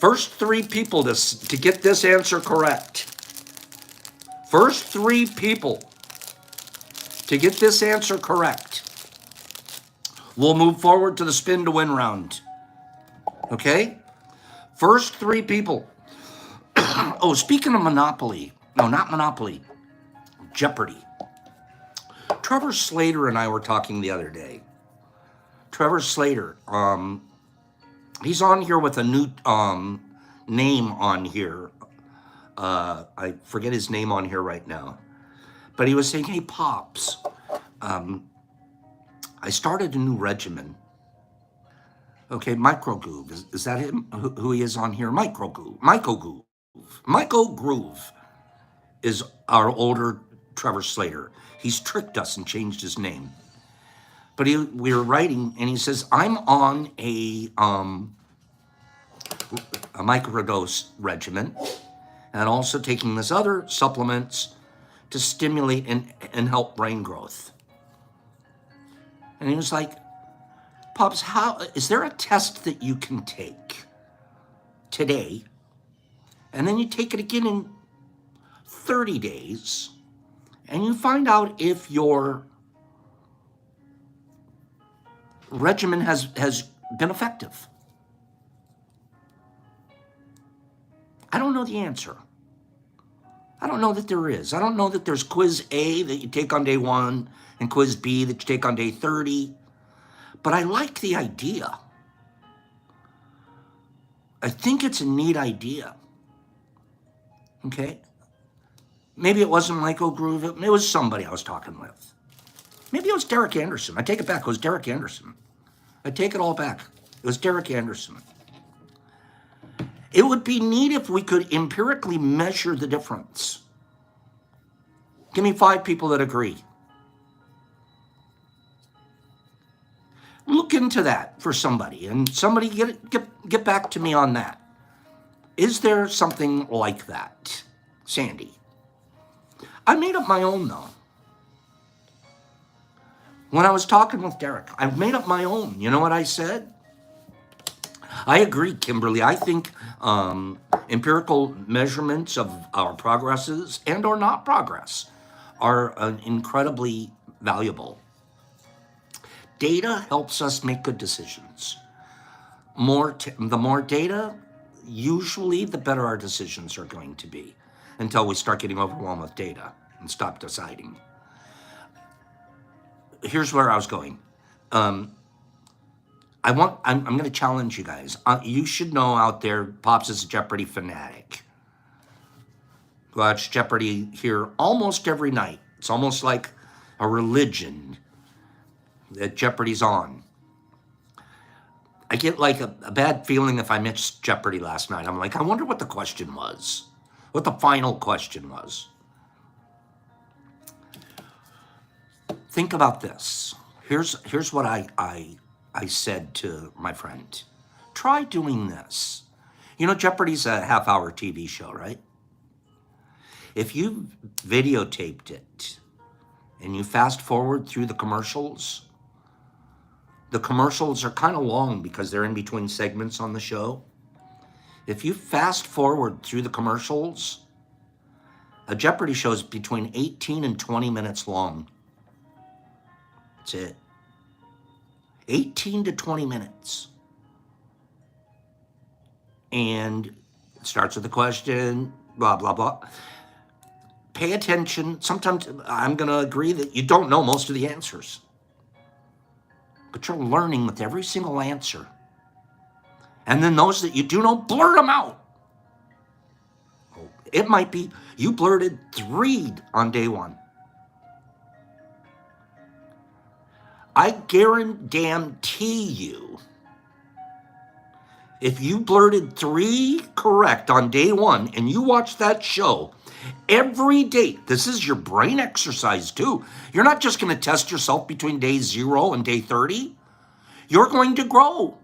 First three people to get this answer correct. First three people to get this answer correct. We'll move forward to the spin to win round. Okay? First three people. Oh, speaking of Monopoly. No, not Monopoly. Jeopardy. Trevor Slater and I were talking the other day. Trevor Slater, he's on here with a new name on here. I forget his name on here right now. But he was saying, hey, Pops, I started a new regimen. Okay, Microgroove. Is that him? Who he is on here? Microgroove. Michael Groove is our older Trevor Slater. He's tricked us and changed his name. But we were writing, and he says, I'm on a microdose regimen, and also taking this other supplements to stimulate and help brain growth. And he was like, Pops, is there a test that you can take today, and then you take it again in 30 days, and you find out if your regimen has been effective? I don't know the answer. I don't know that there is. I don't know that there's quiz A that you take on day 1 and quiz B that you take on day 30. But I like the idea. I think it's a neat idea. Okay? Maybe it wasn't Michael Groove. It was somebody I was talking with. Maybe it was Derek Anderson. I take it back. It was Derek Anderson. I take it all back. It was Derek Anderson. It would be neat if we could empirically measure the difference. Give me 5 people that agree. Look into that for somebody, and somebody get back to me on that. Is there something like that, Sandy? I made up my own, though. When I was talking with Derek, I made up my own. You know what I said? I agree, Kimberly. I think empirical measurements of our progresses and or not progress are incredibly valuable. Data helps us make good decisions. The more data, usually the better our decisions are going to be, until we start getting overwhelmed with data and stop deciding. Here's where I was going. I'm going to challenge you guys. You should know out there, Pops is a Jeopardy fanatic. Watch Jeopardy here almost every night. It's almost like a religion that Jeopardy's on. I get like a bad feeling if I missed Jeopardy last night. I'm like, I wonder what the question was, what the final question was. Think about this. Here's what I said to my friend. Try doing this. You know, Jeopardy's a half-hour TV show, right? If you videotaped it and you fast forward through the commercials are kind of long because they're in between segments on the show. If you fast forward through the commercials, a Jeopardy show is between 18 and 20 minutes long. That's it. 18 to 20 minutes. And it starts with the question, blah, blah, blah. Pay attention. Sometimes I'm going to agree that you don't know most of the answers. But you're learning with every single answer. And then those that you do know, blurt them out. It might be you blurted 3 on day 1. I guarantee you, if you blurted 3 correct on day 1 and you watch that show every day, this is your brain exercise too. You're not just going to test yourself between day 0 and day 30. You're going to grow.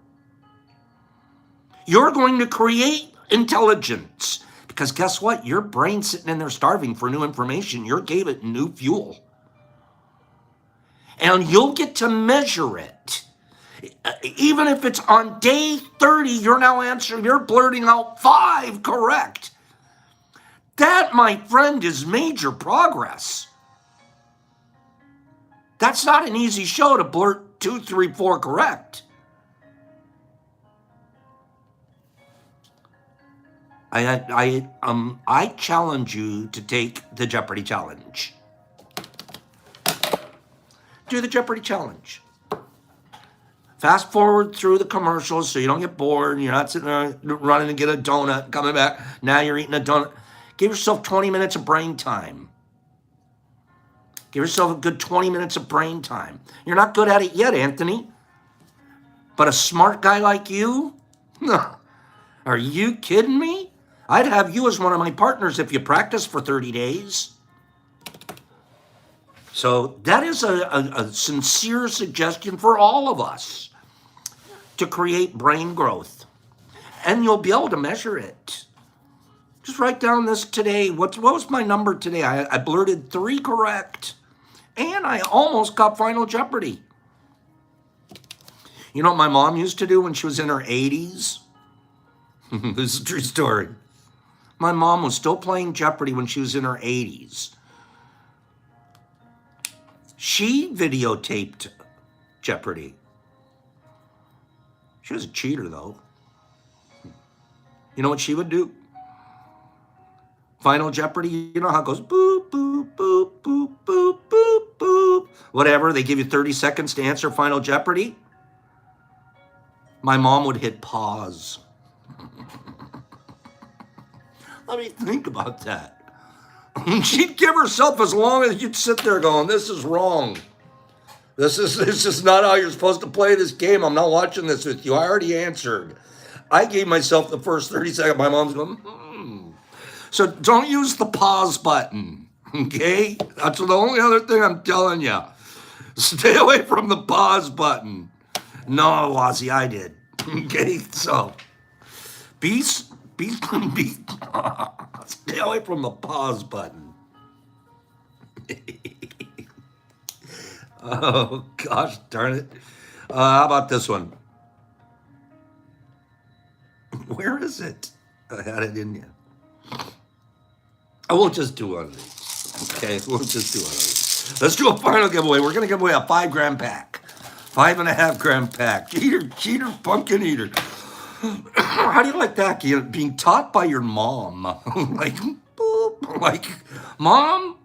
You're going to create intelligence. Because guess what? Your brain's sitting in there starving for new information. You gave it new fuel. And you'll get to measure it. Even if it's on day 30, you're blurting out 5 correct. That, my friend, is major progress. That's not an easy show to blurt 2, 3, 4 correct. I challenge you to take the Jeopardy challenge. Do the Jeopardy challenge. Fast forward through the commercials so you don't get bored. You're not sitting there running to get a donut, coming back. Now you're eating a donut. Give yourself 20 minutes of brain time. Give yourself a good 20 minutes of brain time. You're not good at it yet, Anthony. But a smart guy like you? Are you kidding me? I'd have you as one of my partners if you practice for 30 days. So that is a sincere suggestion for all of us to create brain growth. And you'll be able to measure it. Just write down this today. What was my number today? I blurted 3 correct. And I almost got Final Jeopardy. You know what my mom used to do when she was in her 80s? This is a true story. My mom was still playing Jeopardy when she was in her 80s. She videotaped Jeopardy. She was a cheater, though. You know what she would do? Final Jeopardy, you know how it goes, boop, boop, boop, boop, boop, boop, boop. Whatever, they give you 30 seconds to answer Final Jeopardy. My mom would hit pause. Let me think about that. She'd give herself as long as you'd sit there going, this is wrong. This is not how you're supposed to play this game. I'm not watching this with you. I already answered. I gave myself the first 30 seconds. My mom's going, So don't use the pause button, okay? That's the only other thing I'm telling you. Stay away from the pause button. No, Ozzy, I did. Okay, so stay away from the pause button. Oh, gosh darn it. How about this one? Where is it? I had it in you. I won't just do one of these. Okay, we'll just do one of these. Let's do a final giveaway. We're going to give away a 5-gram pack. 5.5-gram pack. Cheater, pumpkin eater. How do you like that? Being taught by your mom. Like, boop. Like, Mom,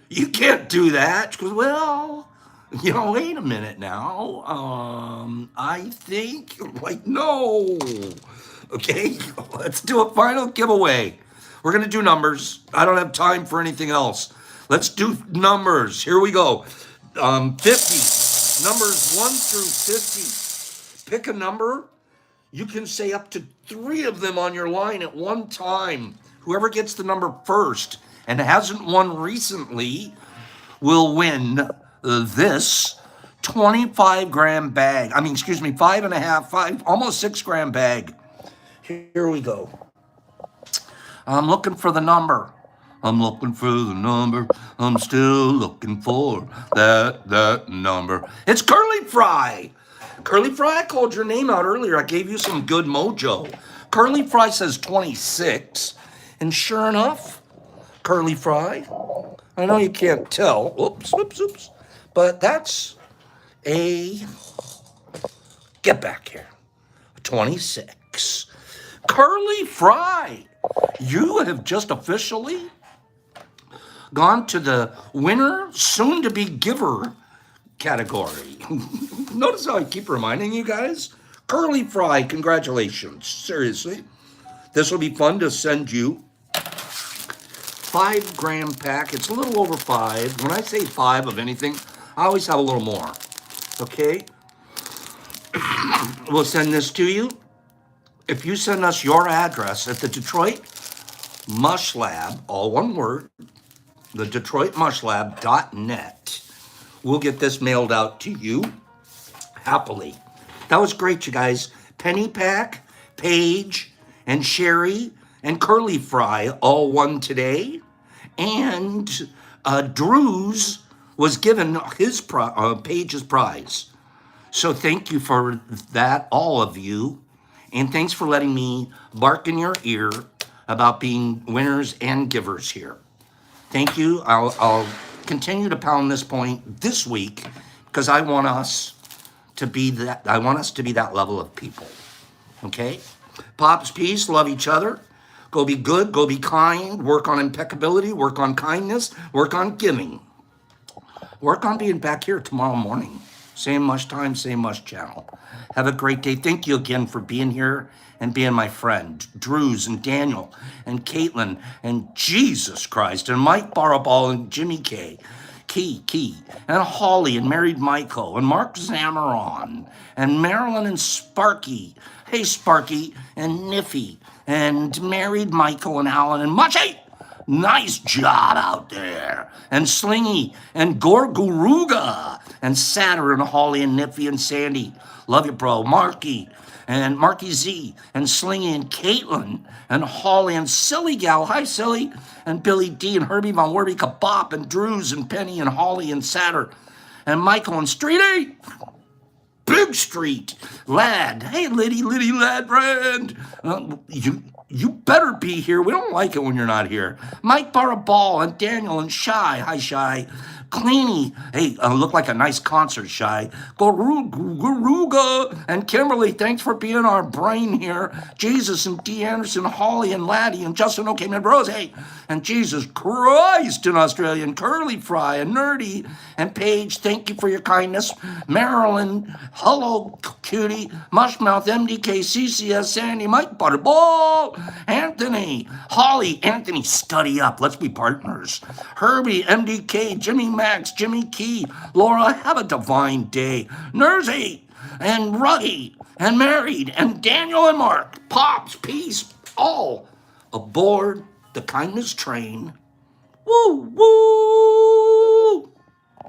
you can't do that. She goes, well, wait a minute now. I think, like, no. Okay, let's do a final giveaway. We're going to do numbers. I don't have time for anything else. Let's do numbers. Here we go. 50. Numbers 1 through 50. Pick a number. You can say up to 3 of them on your line at one time. Whoever gets the number first and hasn't won recently will win this 25-gram bag. 5.5, almost 6-gram bag. Here we go. I'm looking for the number. I'm looking for the number. I'm still looking for that number. It's Curly Fry. Curly Fry, I called your name out earlier. I gave you some good mojo. Curly Fry says 26. And sure enough, Curly Fry, I know you can't tell. Oops. But that's a, get back here, 26. Curly Fry, you have just officially gone to the winner, soon-to-be giver category. Notice how I keep reminding you guys? Curly Fry, congratulations. Seriously. This will be fun to send you. 5-gram pack. It's a little over 5. When I say 5 of anything, I always have a little more. Okay? We'll send this to you. If you send us your address at the Detroit Mush Lab, all one word, the DetroitMushLab.net, we'll get this mailed out to you happily. That was great, you guys. Penny Pack, Paige, and Sherry, and Curly Fry all won today. And Drew's was given his Paige's prize. So thank you for that, all of you. And thanks for letting me bark in your ear about being winners and givers here. Thank you. I'll continue to pound this point this week because I want us to be that. I want us to be that level of people. Okay? Pops, peace, love each other. Go be good, go be kind, work on impeccability, work on kindness, work on giving. Work on being back here tomorrow morning. Same much time, same much channel. Have a great day. Thank you again for being here and being my friend. Drews and Daniel and Caitlin and Jesus Christ and Mike Baraball and Jimmy K. Key, and Holly and Married Michael and Mark Zamaron and Marilyn and Sparky. Hey, Sparky and Niffy and Married Michael and Alan and Machi. Nice job out there. And Slingy and Gorguruga and Saturn and Holly and Niffy and Sandy. Love you, bro. Marky and Marky Z and Slingy and Caitlin and Holly and Silly Gal. Hi, Silly. And Billy D and Herbie Von Werby Kabop and Drews and Penny and Holly and Saturn and Michael and Streety. Big Street, Lad. Hey, Liddy, Lad Brand. You better be here. We don't like it when you're not here. Mike Baraball and Daniel and Shy. Hi, Shy. Cleany. Hey, look like a nice concert, Shy. Garuga and Kimberly. Thanks for being our brain here. Jesus and D. Anderson, Holly and Laddie and Justin O'Kman Rose. Hey, and Jesus Christ in Australia and Curly Fry and Nerdy and Paige. Thank you for your kindness. Marilyn. Hello, cutie. Mushmouth, MDK, CCS, Sandy, Mike Butterball, Anthony, Holly, Anthony, study up. Let's be partners. Herbie, MDK, Jimmy Max, Jimmy Key, Laura, have a divine day. Nersey, and Ruggy, and Married, and Daniel and Mark, Pops, Peace, all aboard the kindness train. Woo, woo.